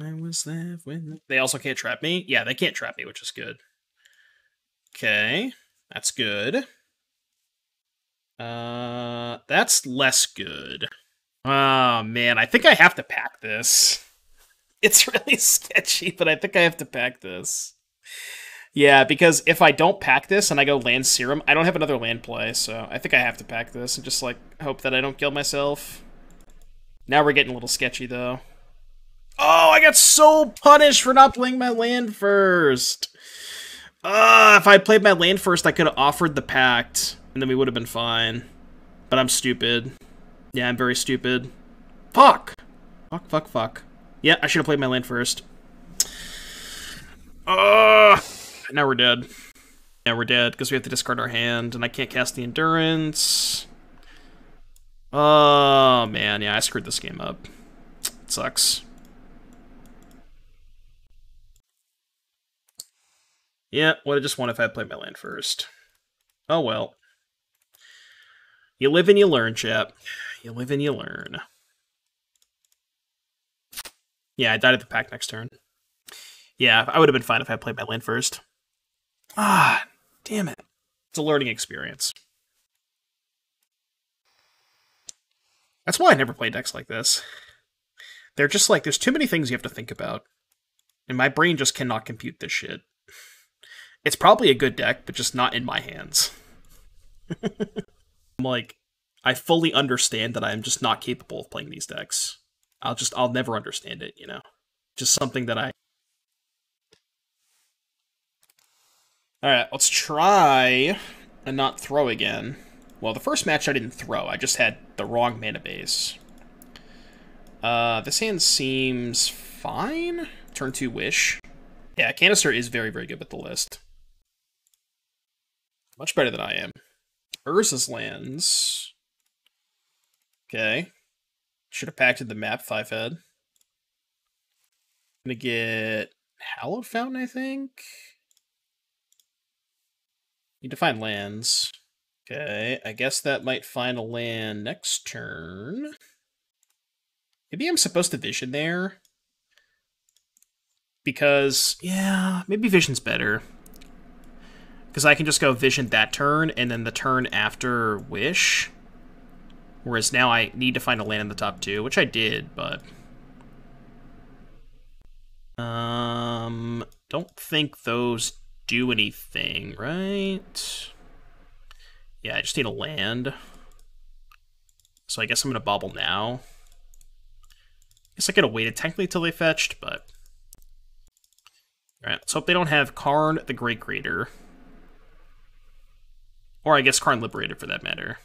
I was there when... They also can't trap me? Yeah, they can't trap me, which is good. Okay, that's good. That's less good. Oh, man, I think I have to pack this. It's really sketchy, but I think I have to pack this. Yeah, because if I don't pack this and I go land Serum, I don't have another land play, so I think I have to pack this and just, like, hope that I don't kill myself. Now we're getting a little sketchy, though. Oh, I got so punished for not playing my land first. If I played my land first, I could have offered the Pact, and then we would have been fine. But I'm stupid. Yeah, I'm very stupid. Fuck! Fuck. Yeah, I should have played my land first. Now we're dead. Yeah, we're dead, because we have to discard our hand, and I can't cast the Endurance. Oh, man, yeah, I screwed this game up. It sucks. Yeah, would have just won if I had played my land first. Oh, well. You live and you learn, chap. You live and you learn. Yeah, I died at the Pact next turn. Yeah, I would have been fine if I played my land first. Ah, damn it. It's a learning experience. That's why I never play decks like this. They're just like, there's too many things you have to think about. And my brain just cannot compute this shit. It's probably a good deck, but just not in my hands. I'm like, I fully understand that I'm just not capable of playing these decks. I'll never understand it, you know? Just something that I... Alright, let's try and not throw again. Well, the first match I didn't throw, I just had the wrong mana base. This hand seems fine. Turn 2 Wish. Yeah, Canister is very, very good with the list. Much better than I am. Urza's lands. Okay. Should have packed the map 5-head. Gonna get Hallowed Fountain, I think. Need to find lands. Okay, I guess that might find a land next turn. Maybe I'm supposed to Vision there. Because, yeah, maybe Vision's better. Because I can just go Vision that turn, and then the turn after Wish. Whereas now I need to find a land in the top 2, which I did, but... don't think those do anything, right? Yeah, I just need a land. So I guess I'm going to Bauble now. I guess I could have waited technically till they fetched, but... Alright, let's hope they don't have Karn the Great Creator. Or I guess Karn Liberator for that matter.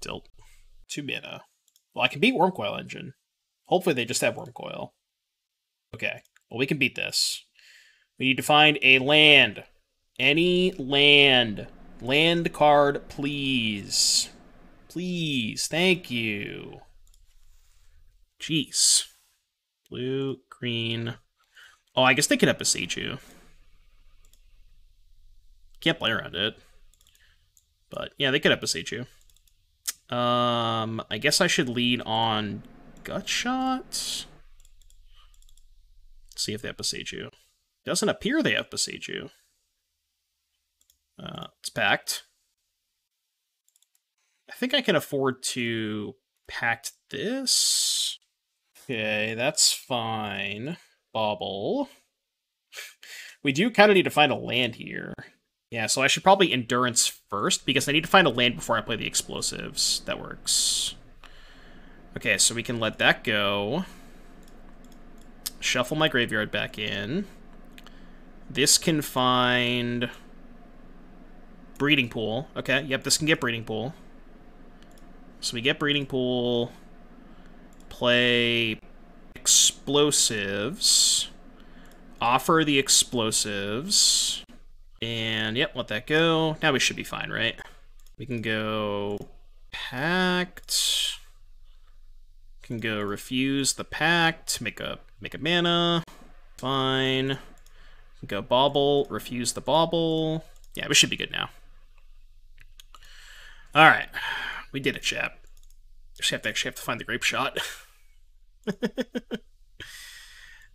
Tilt. 2 mana. Well, I can beat Wormcoil Engine. Hopefully they just have Wormcoil. Okay, well we can beat this. We need to find a land. Any land. Land card, please. Please, thank you. Jeez. Blue, green. Oh, I guess they could have Boseiju. Can't play around it. But, yeah, they could have Boseiju. I guess I should lead on Gutshot. Let's see if they have Boseiju. Doesn't appear they have Boseiju. It's packed. I think I can afford to pact this. Okay, that's fine. Bauble. We do kind of need to find a land here. Yeah, so I should probably Endurance first, because I need to find a land before I play the explosives. That works. Okay, so we can let that go. Shuffle my graveyard back in. This can find... Breeding Pool. Okay, yep, this can get Breeding Pool. So we get Breeding Pool. Play Explosives. Offer the Explosives. And, yep, let that go. Now we should be fine, right? We can go Pact. Can go Refuse the Pact. Make a mana. Fine. Go Bauble. Refuse the Bauble. Yeah, we should be good now. Alright. We did it, chap. Just have to find the Grapeshot.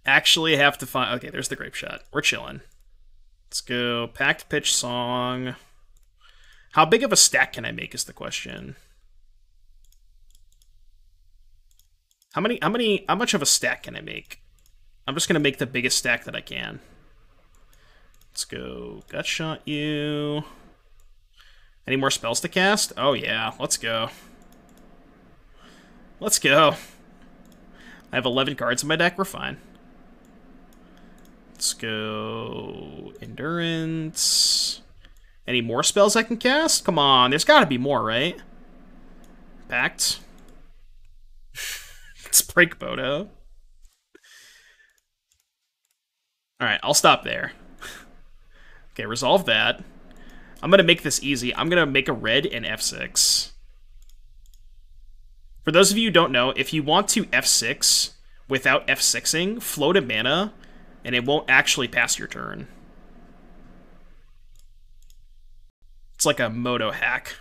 Actually have to find... Okay, there's the Grapeshot. We're chilling. Let's go Pact, Pitch, Song. How big of a stack can I make is the question. How much of a stack can I make? I'm just gonna make the biggest stack that I can. Let's go Gutshot you. Any more spells to cast? Oh yeah, let's go. Let's go. I have 11 cards in my deck, we're fine. Let's go Endurance. Any more spells I can cast? Come on, there's gotta be more, right? Pact. Let's break Bodo. Alright, I'll stop there. Okay, resolve that. I'm gonna make this easy. I'm gonna make a red and F6. For those of you who don't know, if you want to F6 without F6ing, float a mana, and it won't actually pass your turn. It's like a Moto hack.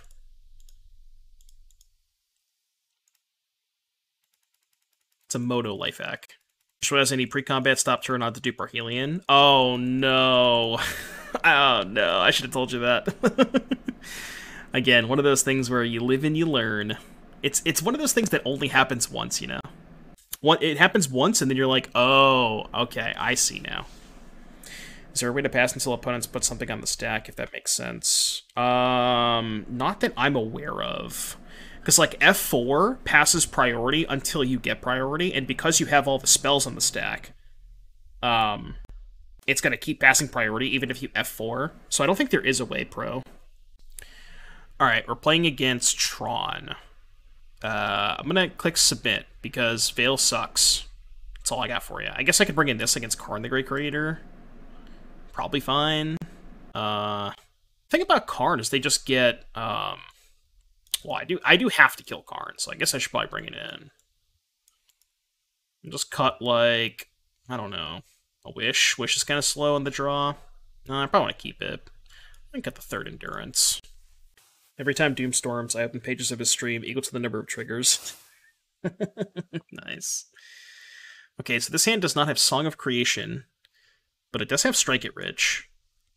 It's a Moto life hack. Which has any pre-combat stop turn on to do Parhelion? Oh no. Oh no, I should have told you that. Again, one of those things where you live and you learn. It's one of those things that only happens once, you know? It happens once and then you're like, oh, okay, I see now. Is there a way to pass until opponents put something on the stack, if that makes sense? Not that I'm aware of. Because, like, F4 passes priority until you get priority, and because you have all the spells on the stack, it's going to keep passing priority even if you F4. So I don't think there is a way, Pro. Alright, we're playing against Tron. I'm going to click Submit, because Veil sucks. That's all I got for you. I guess I could bring in this against Karn the Great Creator. Probably fine. Thing about Karn is they just get... Well, I do have to kill Karn, so I guess I should probably bring it in. And just cut, like, I don't know, a Wish. Wish is kind of slow in the draw. No, I probably want to keep it. I can cut the third Endurance. Every time Doom storms, I open pages of his stream equal to the number of triggers. Nice. Okay, so this hand does not have Song of Creation, but it does have Strike It Rich.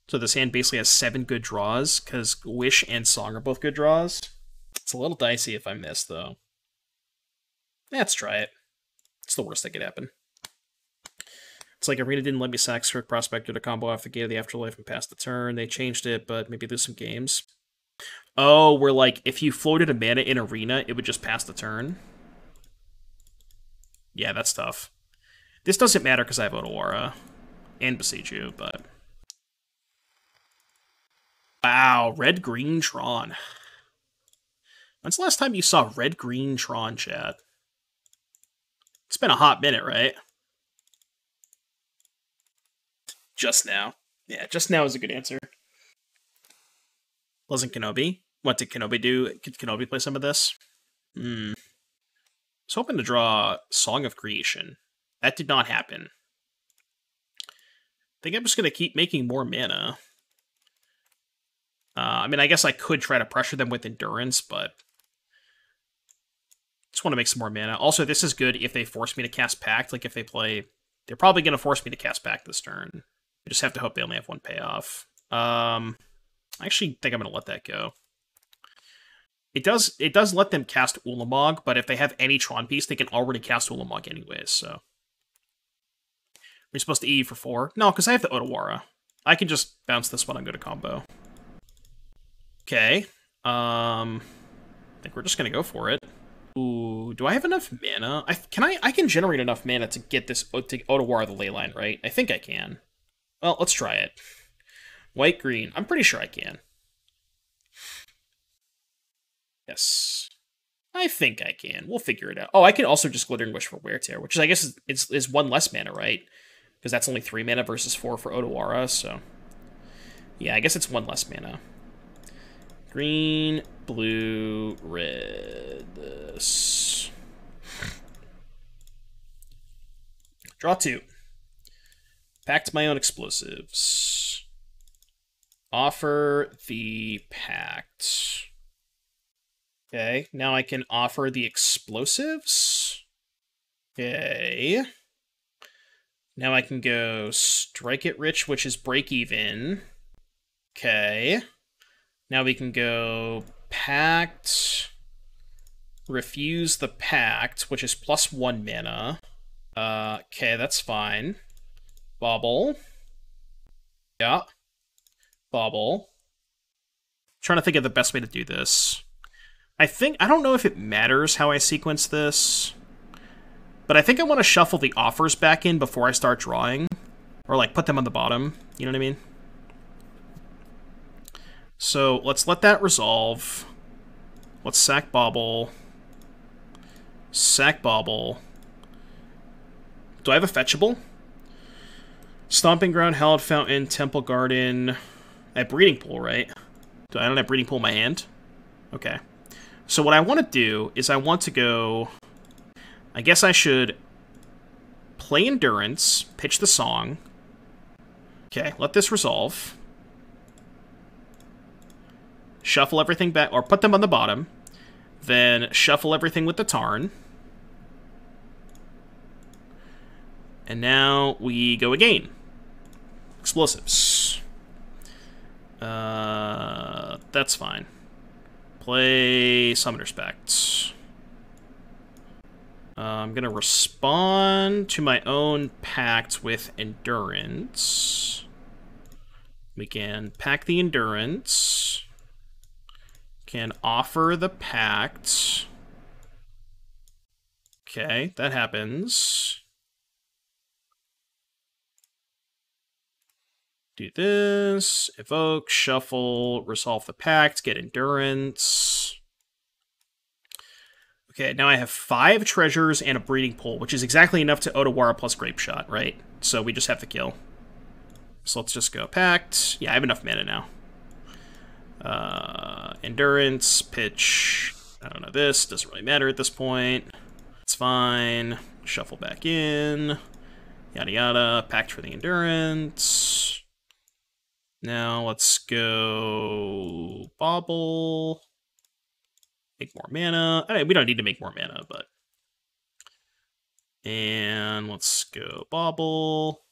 So this hand basically has 7 good draws, because Wish and Song are both good draws. It's a little dicey if I miss, though. Let's try it. It's the worst that could happen. It's like Arena didn't let me sack Strict Prospector to combo off the Gate of the Afterlife and pass the turn. They changed it, but maybe lose some games. Oh, where, like, if you floated a mana in Arena, it would just pass the turn. Yeah, that's tough. This doesn't matter because I have Otawara and Boseiju, but... Wow, red-green Tron. When's the last time you saw red-green Tron, chat? It's been a hot minute, right? Just now. Yeah, just now is a good answer. Wasn't Kenobi? What did Kenobi do? Could Kenobi play some of this? I was hoping to draw Song of Creation. That did not happen. I think I'm just going to keep making more mana. I mean, I guess I could try to pressure them with Endurance, but... just want to make some more mana. Also, this is good if they force me to cast Pact. Like, if they play... they're probably going to force me to cast Pact this turn. I just have to hope they only have one payoff. I actually think I'm going to let that go. It does let them cast Ulamog, but if they have any Tron piece, they can already cast Ulamog anyways, so... We're supposed to E for 4? No, because I have the Otawara. I can just bounce this one and go to combo. Okay. I think we're just going to go for it. Ooh, do I have enough mana? I can generate enough mana to get this to Otawara the Leyline, right? I think I can. Well, let's try it. White, green. I'm pretty sure I can. Yes. I think I can. We'll figure it out. Oh, I can also just Glittering Wish for Wear Tear, which is, I guess, is one less mana, right? Because that's only 3 mana versus 4 for Otawara, so... Yeah, I guess it's 1 less mana. Green, blue, red. This. Draw 2. Pact my own explosives. Offer the pact. Okay, now I can offer the explosives. Okay. Now I can go Strike It Rich, which is break even. Okay. Now we can go Pact, refuse the Pact, which is +1 mana. Okay, that's fine. Bauble. Yeah. Bauble. Trying to think of the best way to do this. I don't know if it matters how I sequence this, but I think I want to shuffle the offers back in before I start drawing, or like put them on the bottom, you know what I mean? So let's let that resolve. Let's sack Bauble. Sack Bauble. Do I have a fetchable? Stomping Ground, Hallowed Fountain, Temple Garden. I have Breeding Pool, right? I don't have Breeding Pool in my hand? Okay. So what I want to do is I want to go... I guess I should play Endurance, pitch the song. Okay, let this resolve. Shuffle everything back, or put them on the bottom. Then shuffle everything with the Tarn. And now we go again. Explosives. That's fine. Play Summoner's Pact. I'm going to respond to my own pact with Endurance. We can pack the Endurance. Can offer the pact. Okay, that happens. Do this, evoke, shuffle, resolve the pact, get Endurance. Okay, now I have 5 treasures and a breeding pool, which is exactly enough to Otawara plus Grapeshot, right? So we just have to kill. So let's just go pact. Yeah, I have enough mana now. Endurance, pitch, I don't know, this, doesn't really matter at this point. It's fine. Shuffle back in. Yada yada, pact for the Endurance. Now let's go Bauble. Make more mana. We don't need to make more mana, but... And let's go Bauble.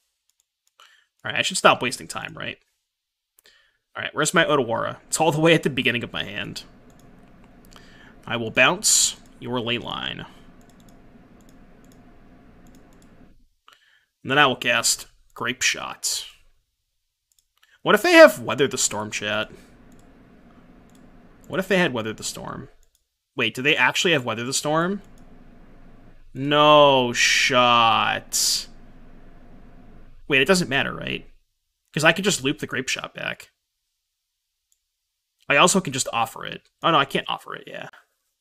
Alright, I should stop wasting time, right? Alright, where's my Otawara? It's all the way at the beginning of my hand. I will bounce your Leyline. And then I will cast Grapeshot. What if they have Weather the Storm, chat? What if they had Weather the Storm? Wait, do they actually have Weather the Storm? No shot. Wait, it doesn't matter, right? Because I could just loop the Grapeshot back. I also can just offer it. Oh no, I can't offer it, yeah.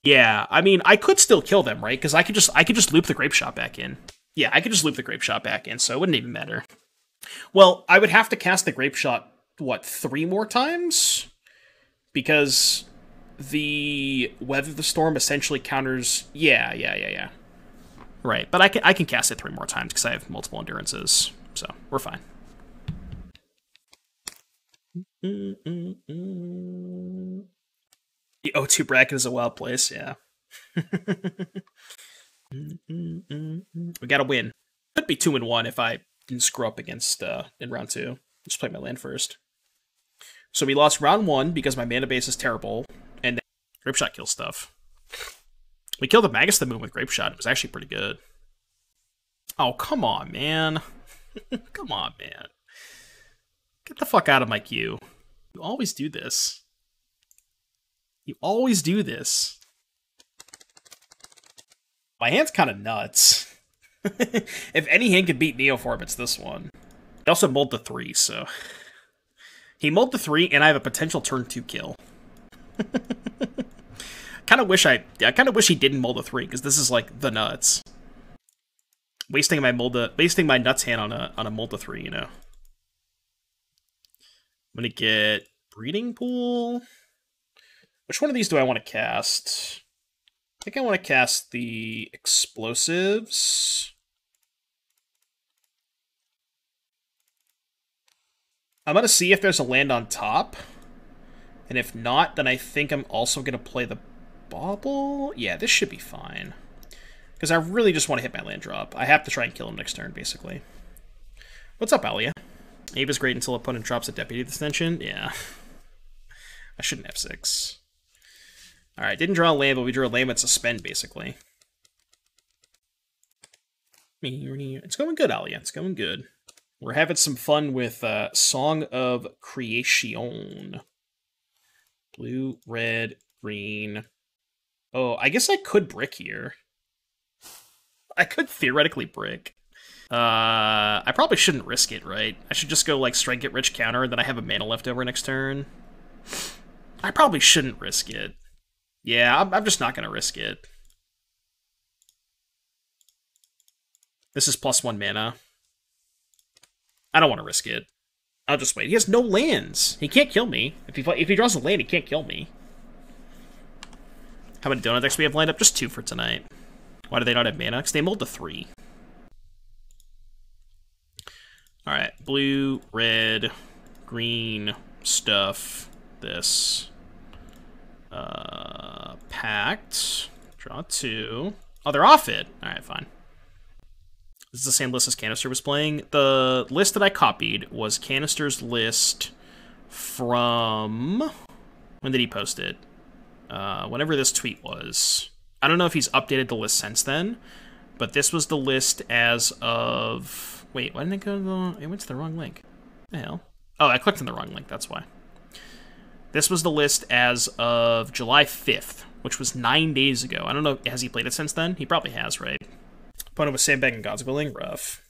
Yeah, I mean, I could still kill them, right? Because I could just loop the Grapeshot back in. Yeah, I could just loop the Grapeshot back in, so it wouldn't even matter. Well, I would have to cast the Grapeshot, what, 3 more times? Because the Weather the Storm essentially counters... Yeah. Right, but I can cast it 3 more times because I have multiple endurances, so we're fine. The O2 bracket is a wild place, yeah. We gotta win. Could be 2-1 if I didn't screw up against in round 2. Just play my land first. So we lost round 1 because my mana base is terrible, and then Grapeshot kills stuff. We killed the Magus the Moon with Grapeshot. It was actually pretty good. Oh, come on, man. Come on, man. Get the fuck out of my queue. You always do this. You always do this. My hand's kind of nuts. If any hand could beat Neoform, it's this one. He also mulled the 3, so... He mulled the 3, and I have a potential turn 2 kill. I kind of wish he didn't mull the 3, because this is like the nuts. Wasting my nuts hand on a mull the 3, you know. I'm gonna get Breeding Pool. Which one of these do I want to cast? I think I want to cast the Explosives. I'm gonna see if there's a land on top. And if not, then I think I'm also gonna play the Bauble. Yeah, this should be fine. Because I really just want to hit my land drop. I have to try and kill him next turn, basically. What's up, Alia? Ava's great until opponent drops a Deputy Extension. Yeah. I shouldn't have 6. Alright, didn't draw a land, but we drew a land with Suspend, basically. It's going good, Alia. It's going good. We're having some fun with Song of Creation. Blue, red, green. Oh, I guess I could brick here. I could theoretically brick. I probably shouldn't risk it, right? I should just go, like, strike, get rich, counter, and then I have a mana left over next turn. I probably shouldn't risk it. Yeah, I'm just not going to risk it. This is +1 mana. I don't want to risk it. I'll just wait. He has no lands. He can't kill me. If he draws a land, he can't kill me. How many Dono decks we have lined up? Just 2 for tonight. Why do they not have mana? Because they mulled to 3. Alright, blue, red, green, stuff, this. Pact. Draw 2. Oh, they're off it. Alright, fine. This is the same list as Canister was playing. The list that I copied was Canister's list from... When did he post it? Whenever this tweet was. I don't know if he's updated the list since then, but this was the list as of... Wait, why didn't it go to the... It went to the wrong link. What the hell? Oh, I clicked on the wrong link, that's why. This was the list as of July 5th, which was 9 days ago. I don't know, has he played it since then? He probably has, right? Opponent was sandbagging God's Willing, rough.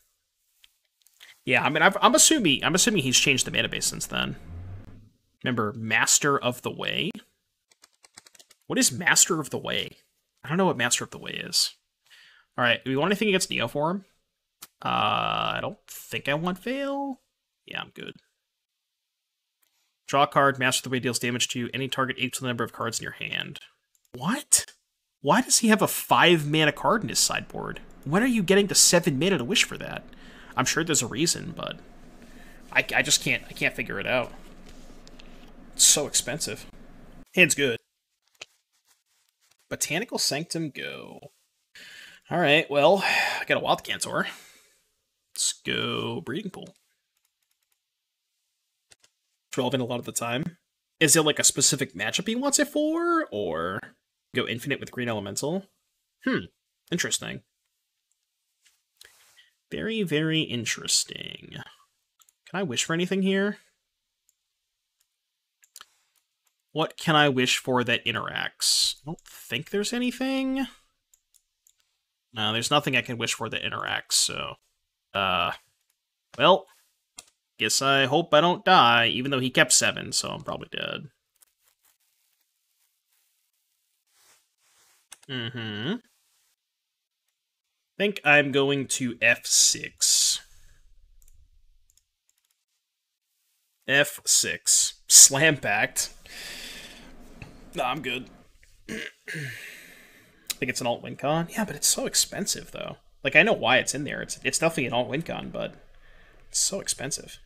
Yeah, I mean, I'm assuming he's changed the mana base since then. Remember, Master of the Way? What is Master of the Way? I don't know what Master of the Way is. Alright, do we want anything against Neoform? I don't think I want Veil. Yeah, I'm good. Draw a card, Master of the Way deals damage to any target equal to the number of cards in your hand. What? Why does he have a 5 mana card in his sideboard? When are you getting to 7 mana to wish for that? I'm sure there's a reason, but I just can't figure it out. It's so expensive. Hand's good. Botanical Sanctum, go. Alright, well, I got a Wild Cantor. Let's go Breeding Pool. It's relevant a lot of the time. Is it like a specific matchup he wants it for? Or go infinite with Green Elemental? Interesting. Very, very interesting. Can I wish for anything here? What can I wish for that interacts? I don't think there's anything. No, there's nothing I can wish for that interacts, so... well, guess I hope I don't die, even though he kept 7, so I'm probably dead. I think I'm going to F6. F6. Slam Pact. No, I'm good. I think it's an alt win con. Yeah, but it's so expensive, though. Like, I know why it's in there. It's definitely an alt win con, but it's so expensive.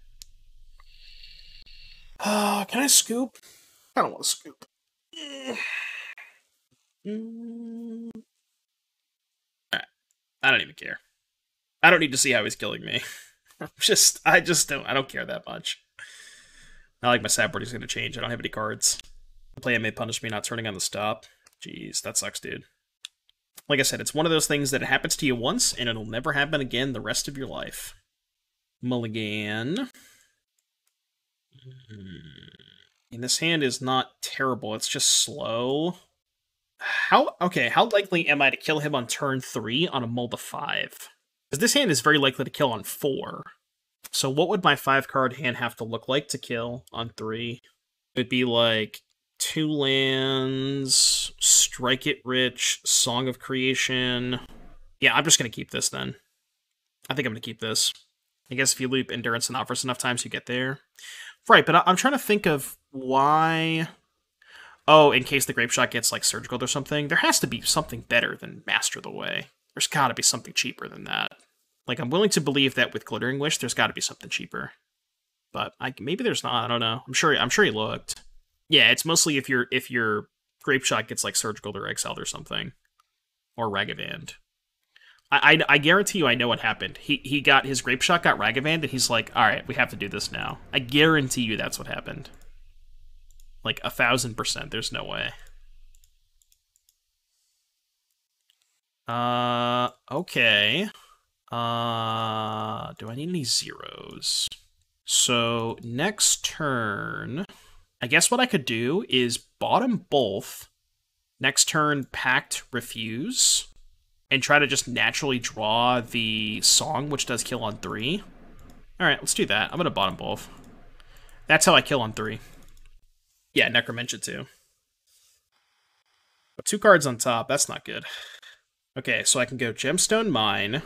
Can I scoop? I don't want to scoop. Alright. I don't even care. I don't need to see how he's killing me. I don't care that much. Not like my sideboard is going to change. I don't have any cards. The play may punish me not turning on the stop. Jeez, that sucks, dude. Like I said, it's one of those things that happens to you once, and it'll never happen again the rest of your life. Mulligan. And this hand is not terrible, it's just slow. How likely am I to kill him on turn 3 on a mull to 5? Because this hand is very likely to kill on 4. So what would my 5-card hand have to look like to kill on 3? It would be like 2 lands, Strike It Rich, Song of Creation. Yeah, I'm just going to keep this then. I think I'm going to keep this. I guess if you loop Endurance and Offers enough times, you get there. Right, but I'm trying to think of why... Oh, in case the Grapeshot gets, like, Surgical or something, there has to be something better than Master the Way. There's gotta be something cheaper than that. Like, I'm willing to believe that with Glittering Wish, there's gotta be something cheaper. But maybe there's not, I don't know. I'm sure he looked. Yeah, it's mostly if your Grapeshot gets, like, Surgical or Exiled or something. Or Ragavand. I guarantee you I know what happened. He got, his Grapeshot got Ragavand, and he's like, alright, we have to do this now. I guarantee you that's what happened. Like, 1,000%, there's no way. Okay. Do I need any zeros? So, next turn... I guess what I could do is bottom both. Next turn, Pact Refuse. And try to just naturally draw the Song, which does kill on 3. Alright, let's do that. I'm gonna bottom both. That's how I kill on 3. Yeah, Necromentia too. But 2 cards on top, that's not good. Okay, so I can go Gemstone Mine.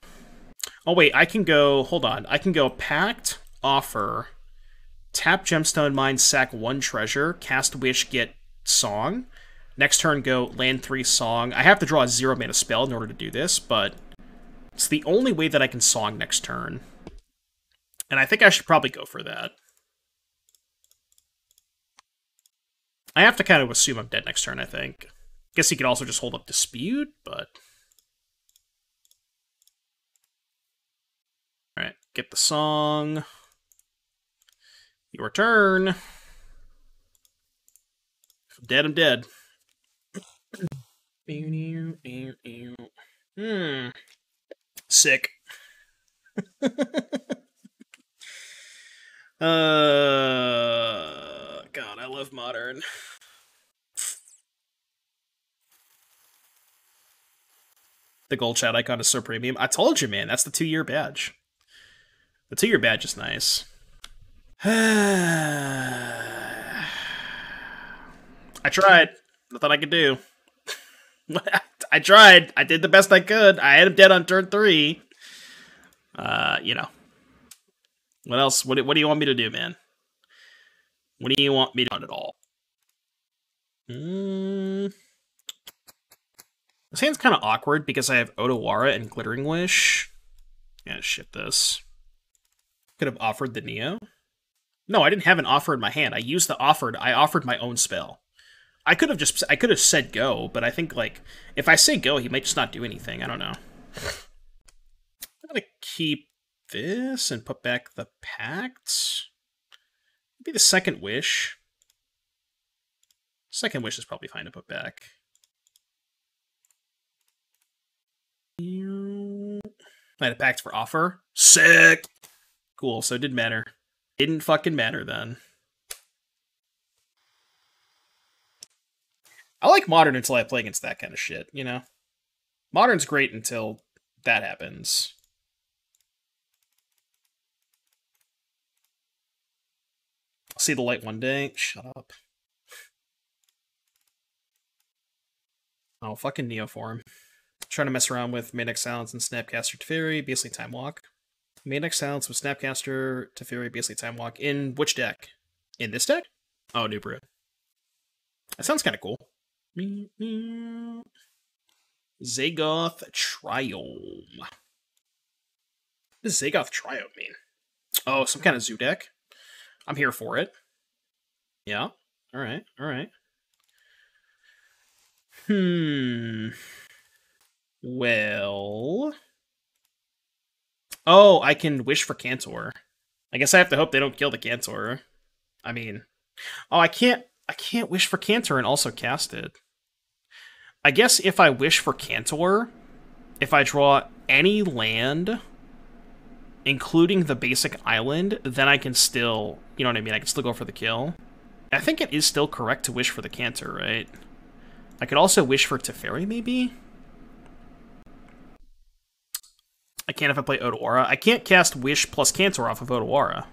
Oh wait, I can go, hold on. I can go Pact, Offer, tap Gemstone Mine, sack 1 treasure, cast Wish, get Song. Next turn, go land 3 Song. I have to draw a 0-mana spell in order to do this, but it's the only way that I can Song next turn. And I think I should probably go for that. I have to kind of assume I'm dead next turn, I think. Guess he could also just hold up Dispute, but... Alright, get the Song. Your turn. If I'm dead, I'm dead. Sick. God, I love Modern. The gold chat icon is so premium. I told you, man, that's the 2-year badge. The 2-year badge is nice. I tried. Nothing I could do. I tried. I did the best I could. I had him dead on turn 3. You know. What else? What do you want me to do, man? What do you want me to do at all? This hand's kind of awkward because I have Otawara and Glittering Wish. Yeah, shit this. Could have offered the Neo. No, I didn't have an offer in my hand. I used the offered. I offered my own spell. I could have said go, but I think, like, if I say go, he might just not do anything. I don't know. I'm gonna keep this and put back the Pact. Maybe the Second Wish. Second Wish is probably fine to put back. I had a Pact for offer. Sick! Cool, so it didn't matter. Didn't fucking matter then. I like Modern until I play against that kind of shit, you know? Modern's great until that happens. I'll see the light one day. Shut up. Oh, fucking Neoform. Trying to mess around with Manic Silence and Snapcaster Teferi, basically Time Walk. Manic Silence with Snapcaster Teferi, basically Time Walk. In which deck? In this deck? Oh, New Brew. That sounds kind of cool. Zagoth Triome. What does Zagoth Triome mean? Oh, some kind of zoo deck? I'm here for it. Yeah. Alright, alright. Well... Oh, I can wish for Cantor. I guess I have to hope they don't kill the Cantor. I mean... Oh, I can't wish for Cantor and also cast it. I guess if I wish for Cantor, if I draw any land, including the basic island, then I can still, you know what I mean, I can still go for the kill. I think it is still correct to wish for the Cantor, right? I could also wish for Teferi, maybe? I can't if I play Otawara. I can't cast Wish plus Cantor off of Otawara,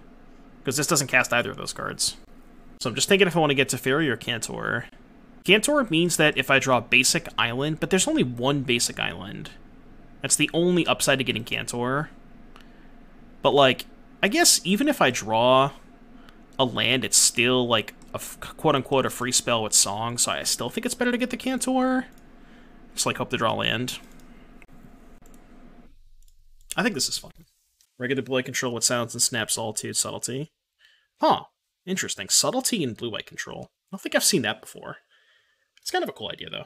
because this doesn't cast either of those cards. So I'm just thinking if I want to get Teferi or Cantor. Cantor means that if I draw basic island, but there's only one basic island. That's the only upside to getting Cantor. But, like, I guess even if I draw a land, it's still, like, a quote-unquote a free spell with Song, so I still think it's better to get the Cantor. Just, like, hope to draw land. I think this is fun. Regular blue-white control with Silence and Snap, Solitude, Subtlety. Huh. Interesting. Subtlety and blue-white control. I don't think I've seen that before. It's kind of a cool idea, though.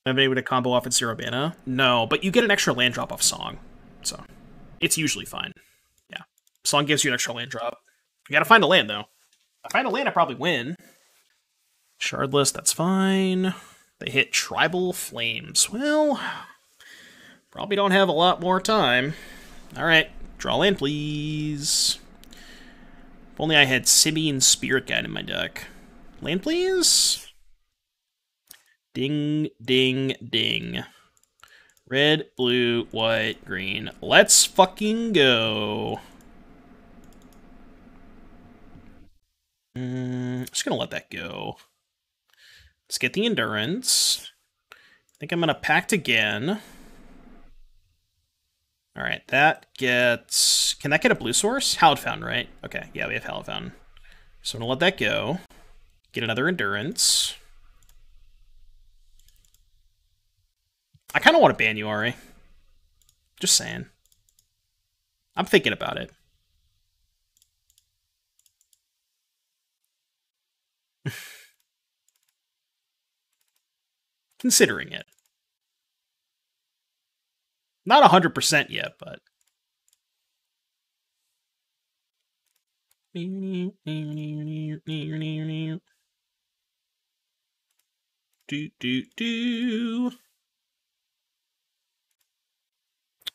Have been able to combo off at 0 mana? No, but you get an extra land drop off Song. So, it's usually fine. Yeah. Song gives you an extra land drop. You gotta find a land, though. If I find a land, I probably win. Shardless, that's fine. They hit Tribal Flames. Well, probably don't have a lot more time. Alright, draw land, please. If only I had Simian Spirit Guide in my deck. Land, please? Ding, ding, ding. Red, blue, white, green. Let's fucking go. Just gonna let that go. Let's get the Endurance. I think I'm gonna Pact again. Alright, that gets... Can that get a blue source? Hallowed Fountain, right? Okay, yeah, we have Hallowed Fountain. So I'm gonna let that go. Get another Endurance. I kind of want to ban you, Ari. Just saying. I'm thinking about it. Considering it. Not 100% yet, but...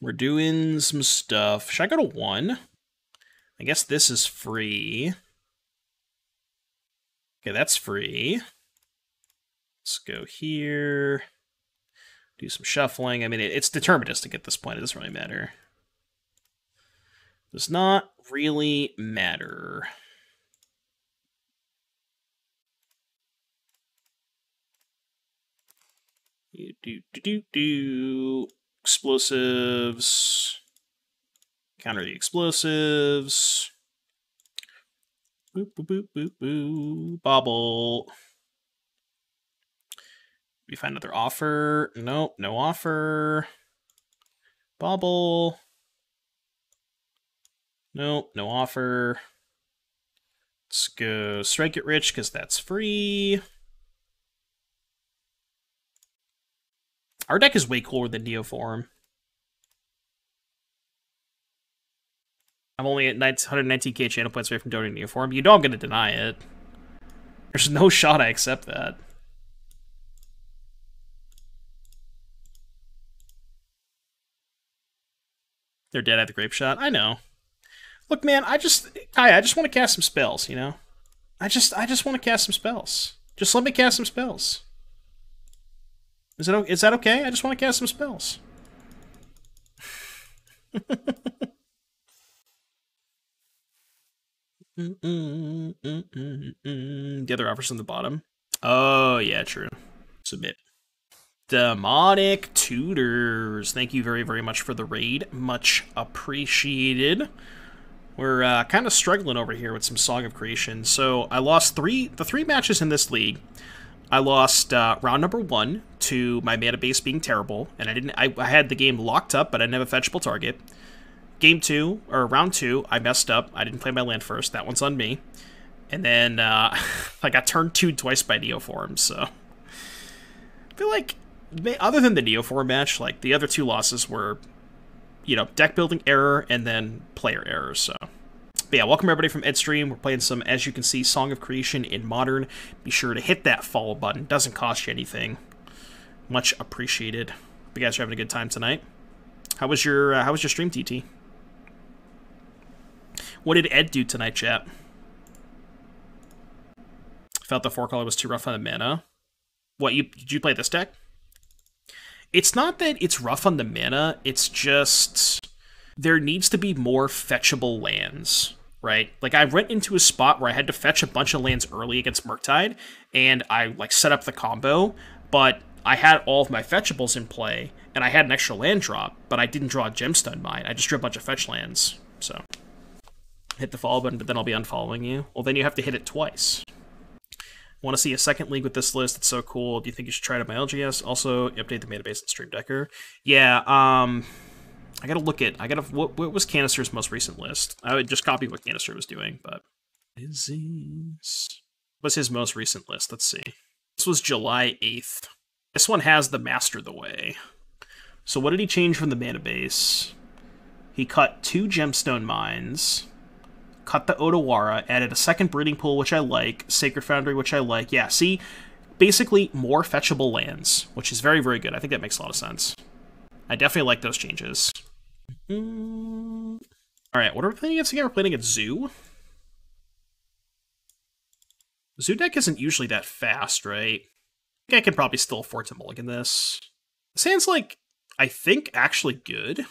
We're doing some stuff. Should I go to 1? I guess this is free. Okay, that's free. Let's go here. Do some shuffling. I mean, it's deterministic at this point. It doesn't really matter. Does not really matter. Explosives. Counter the explosives. Boop, boop, boop, boop, boop. Bauble. We find another offer. Nope, no offer. Bauble. Nope, no offer. Let's go Strike It Rich, because that's free. Our deck is way cooler than Neoform. I'm only at 119k channel points away from donating Neoform. You know I'm going to deny it. There's no shot I accept that. They're dead at the Grapeshot. I know. Look, man, I just want to cast some spells, you know? I just want to cast some spells. Just let me cast some spells. Is that okay? I just want to cast some spells. The other offers on the bottom. Oh, yeah, true. Submit. Demonic Tutors. Thank you very, very much for the raid. Much appreciated. We're kind of struggling over here with some Song of Creation. So I lost the three matches in this league. I lost round number 1 to my mana base being terrible, and I had the game locked up, but I didn't have a fetchable target. Round 2, I messed up. I didn't play my land first. That one's on me. And then I got turned 2 twice by Neoform, so I feel like other than the Neoform match, like the other 2 losses were, you know, deck building error and then player errors. So, but yeah, welcome everybody from EdStream. We're playing some, as you can see, Song of Creation in Modern. Be sure to hit that follow button. Doesn't cost you anything. Much appreciated. Hope you guys are having a good time tonight. How was your stream, TT? What did Ed do tonight, chat? Felt the 4-color was too rough on the mana. What, did you play this deck? It's not that it's rough on the mana, it's just there needs to be more fetchable lands, right? Like, I went into a spot where I had to fetch a bunch of lands early against Murktide, and I, like, set up the combo, but I had all of my fetchables in play, and I had an extra land drop, but I didn't draw a Gemstone Mine. I just drew a bunch of fetch lands, so. Hit the follow button, but then I'll be unfollowing you. Well, then you have to hit it twice. Want to see a second league with this list? It's so cool. Do you think you should try it at my LGS? Also, update the database and Stream Decker. Yeah, I gotta look at... What was Canister's most recent list? I would just copy what Canister was doing, but... What's his most recent list? Let's see. This was July 8th. This one has the Master the Way. So what did he change from the mana base? He cut 2 Gemstone Mines... cut the Otawara, added a second breeding pool, which I like, Sacred Foundry, which I like. Yeah, see? Basically, more fetchable lands, which is very, very good. I think that makes a lot of sense. I definitely like those changes. Alright, what are we playing against again? We're playing against Zoo? Zoo deck isn't usually that fast, right? I think I can probably still afford to mulligan this. Sounds like, I think, actually good.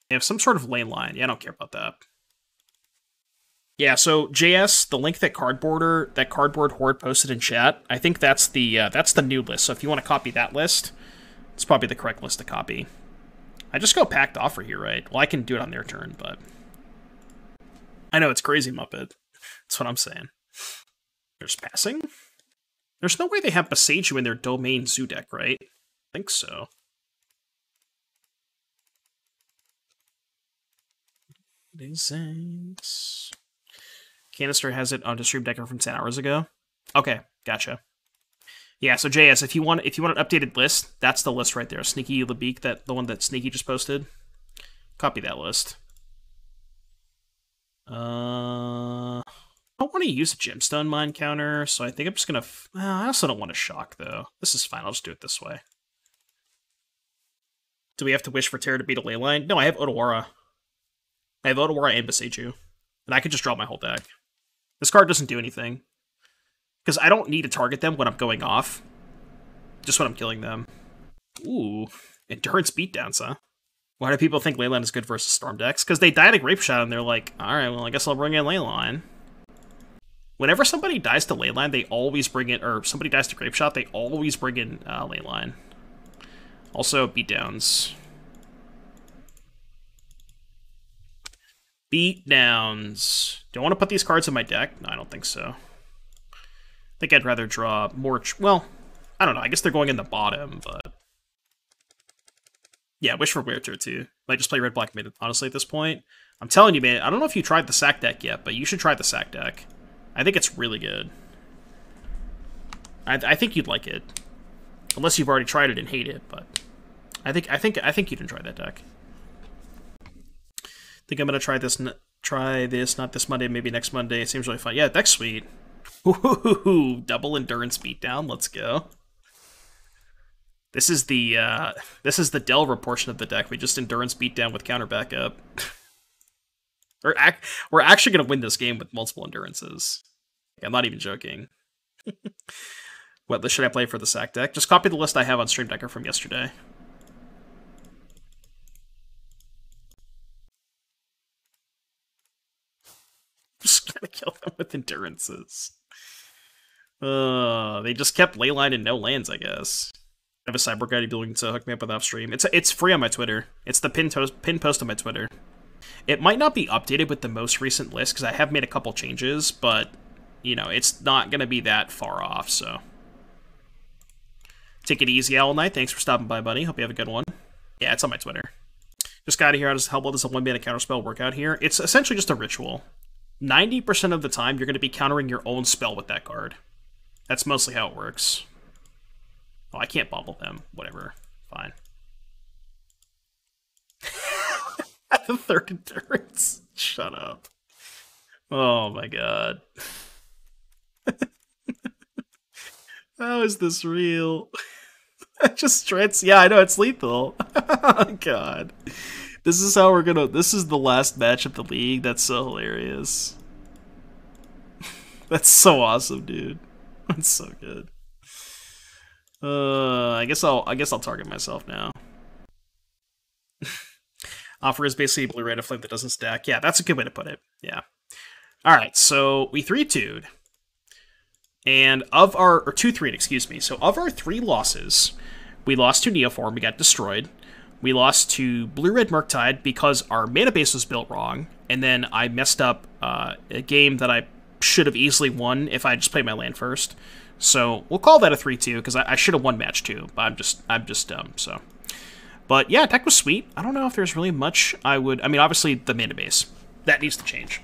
They have some sort of lane line. Yeah, I don't care about that. Yeah, so JS, the link that Cardboard Horde posted in chat, I think that's the new list. So if you want to copy that list, it's probably the correct list to copy. I just go Pact Offer here, right? Well, I can do it on their turn, but I know it's crazy, Muppet. That's what I'm saying. There's passing. There's no way they have Boseiju in their domain Zoo deck, right? I think so. Thanks. Canister has it on the Stream Decker from 10 hours ago. Okay, gotcha. Yeah, so JS, if you want an updated list, that's the list right there. Sneaky Lebeek, the one that Sneaky just posted. Copy that list. I don't want to use a Gemstone Mine counter, so I think I'm just gonna. I also don't want to shock though. This is fine. I'll just do it this way. Do we have to wish for Terra to beat a ley line? No, I have Otawara. I have Otawara and Boseiju, and I can just draw my whole deck. This card doesn't do anything. Because I don't need to target them when I'm going off. Just when I'm killing them. Ooh. Endurance beatdowns, huh? Why do people think Leyline is good versus Storm decks? Because they died to Grapeshot and they're like, alright, well, I guess I'll bring in Leyline. Whenever somebody dies to Leyline, they always bring in... Or somebody dies to Grapeshot, they always bring in Leyline. Also, beatdowns. Beatdowns. Do I want to put these cards in my deck? No, I don't think so. I think I'd rather draw more... Well, I don't know. I guess they're going in the bottom, but... Yeah, Wish for Weird too. Might just play red-black mid, honestly, at this point. I'm telling you, man, I don't know if you tried the sack deck yet, but you should try the sack deck. I think it's really good. I think you'd like it. Unless you've already tried it and hate it, but... I think you'd enjoy that deck. Think I'm gonna try this not this Monday, maybe next Monday. It seems really fun. Yeah, deck's sweet. Ooh, double endurance beatdown. Let's go. This is the Delver portion of the deck. We just endurance beatdown with counter backup. We're actually gonna win this game with multiple endurances. I'm not even joking. What list should I play for the sack deck? Just copy the list I have on Stream Decker from yesterday. Just gotta kill them with endurances. They just kept Leyline and no lands, I guess. I have a cyborg guy willing to hook me up with upstream. It's free on my Twitter. It's the pin post on my Twitter. It might not be updated with the most recent list, because I have made a couple changes, but, you know, it's not going to be that far off, so. Take it easy, Owl Knight. Thanks for stopping by, buddy. Hope you have a good one. Yeah, it's on my Twitter. Just got out of here. How well does a one-mana counterspell work out here? It's essentially just a ritual. 90% of the time, you're going to be countering your own spell with that card. That's mostly how it works. Oh, I can't bauble them. Whatever. Fine. The third endurance. Shut up. Oh my god. How is this real? Just strats. Yeah, I know, it's lethal. Oh god. This is how we're gonna... This is the last match of the league. That's so hilarious. That's so awesome, dude. That's so good. I guess I'll target myself now. Offer is basically a blue-red flame that doesn't stack. Yeah, that's a good way to put it. Yeah. Alright, so we 3-2'd. And of our... Or 2-3'd, excuse me. So of our 3 losses, we lost to Neoform, we got destroyed. We lost to Blue-Red Murktide because our mana base was built wrong. And then I messed up a game that I should have easily won if I just played my land first. So we'll call that a 3-2 because I should have won match 2, but I'm just dumb, so... But yeah, deck was sweet. I don't know if there's really much I would... I mean, obviously, the mana base. That needs to change.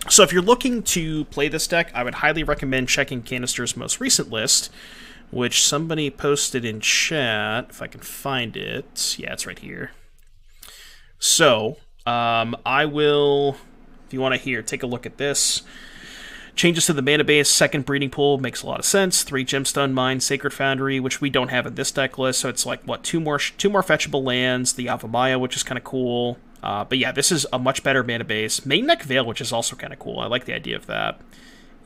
So if you're looking to play this deck, I would highly recommend checking Canister's most recent list, which somebody posted in chat, if I can find it. Yeah, it's right here. So, I will... If you want to take a look at this... Changes to the mana base, second breeding pool, makes a lot of sense. 3 Gemstone Mine, Sacred Foundry, which we don't have in this deck list, so it's like, what, two more fetchable lands, the Avamaya, which is kind of cool. But yeah, this is a much better mana base. Main Neck Veil, which is also kind of cool. I like the idea of that.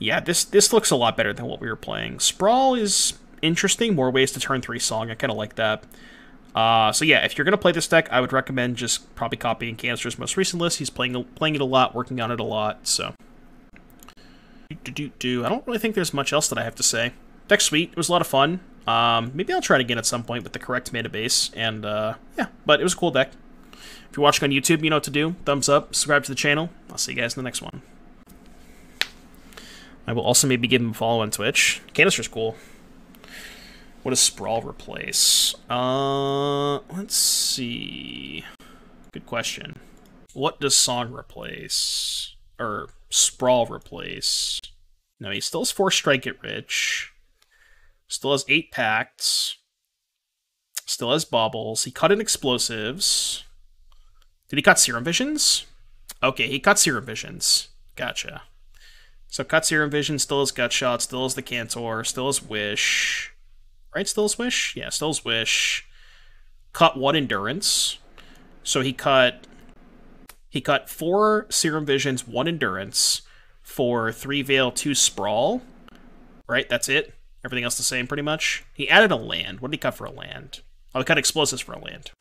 Yeah, this looks a lot better than what we were playing. Sprawl is interesting, more ways to turn 3 Song, I kind of like that. So yeah, if you're going to play this deck, I would recommend just probably copying Canister's most recent list. He's playing it a lot, working on it a lot, so... I don't really think there's much else that I have to say. Deck's sweet. It was a lot of fun. Maybe I'll try it again at some point with the correct mana base. And, yeah, but it was a cool deck. If you're watching on YouTube, you know what to do. Thumbs up, subscribe to the channel. I'll see you guys in the next one. I will also maybe give him a follow on Twitch. Canister's cool. What does Sprawl replace? Let's see. Good question. What does Song replace? Or... Sprawl replace. No, he still has 4 Strike Get Rich. Still has 8 Pacts. Still has Baubles. He cut in Explosives. Did he cut Serum Visions? Okay, he cut Serum Visions. Gotcha. So cut Serum Visions, still has Gutshot, still has the Cantor, still has Wish. Right, still has Wish? Yeah, still has Wish. Cut 1 Endurance. So he cut 4 Serum Visions, 1 Endurance, for 3 Veil, 2 Sprawl. Right, that's it. Everything else the same, pretty much. He added a land. What did he cut for a land? Oh, he cut Explosives for a land.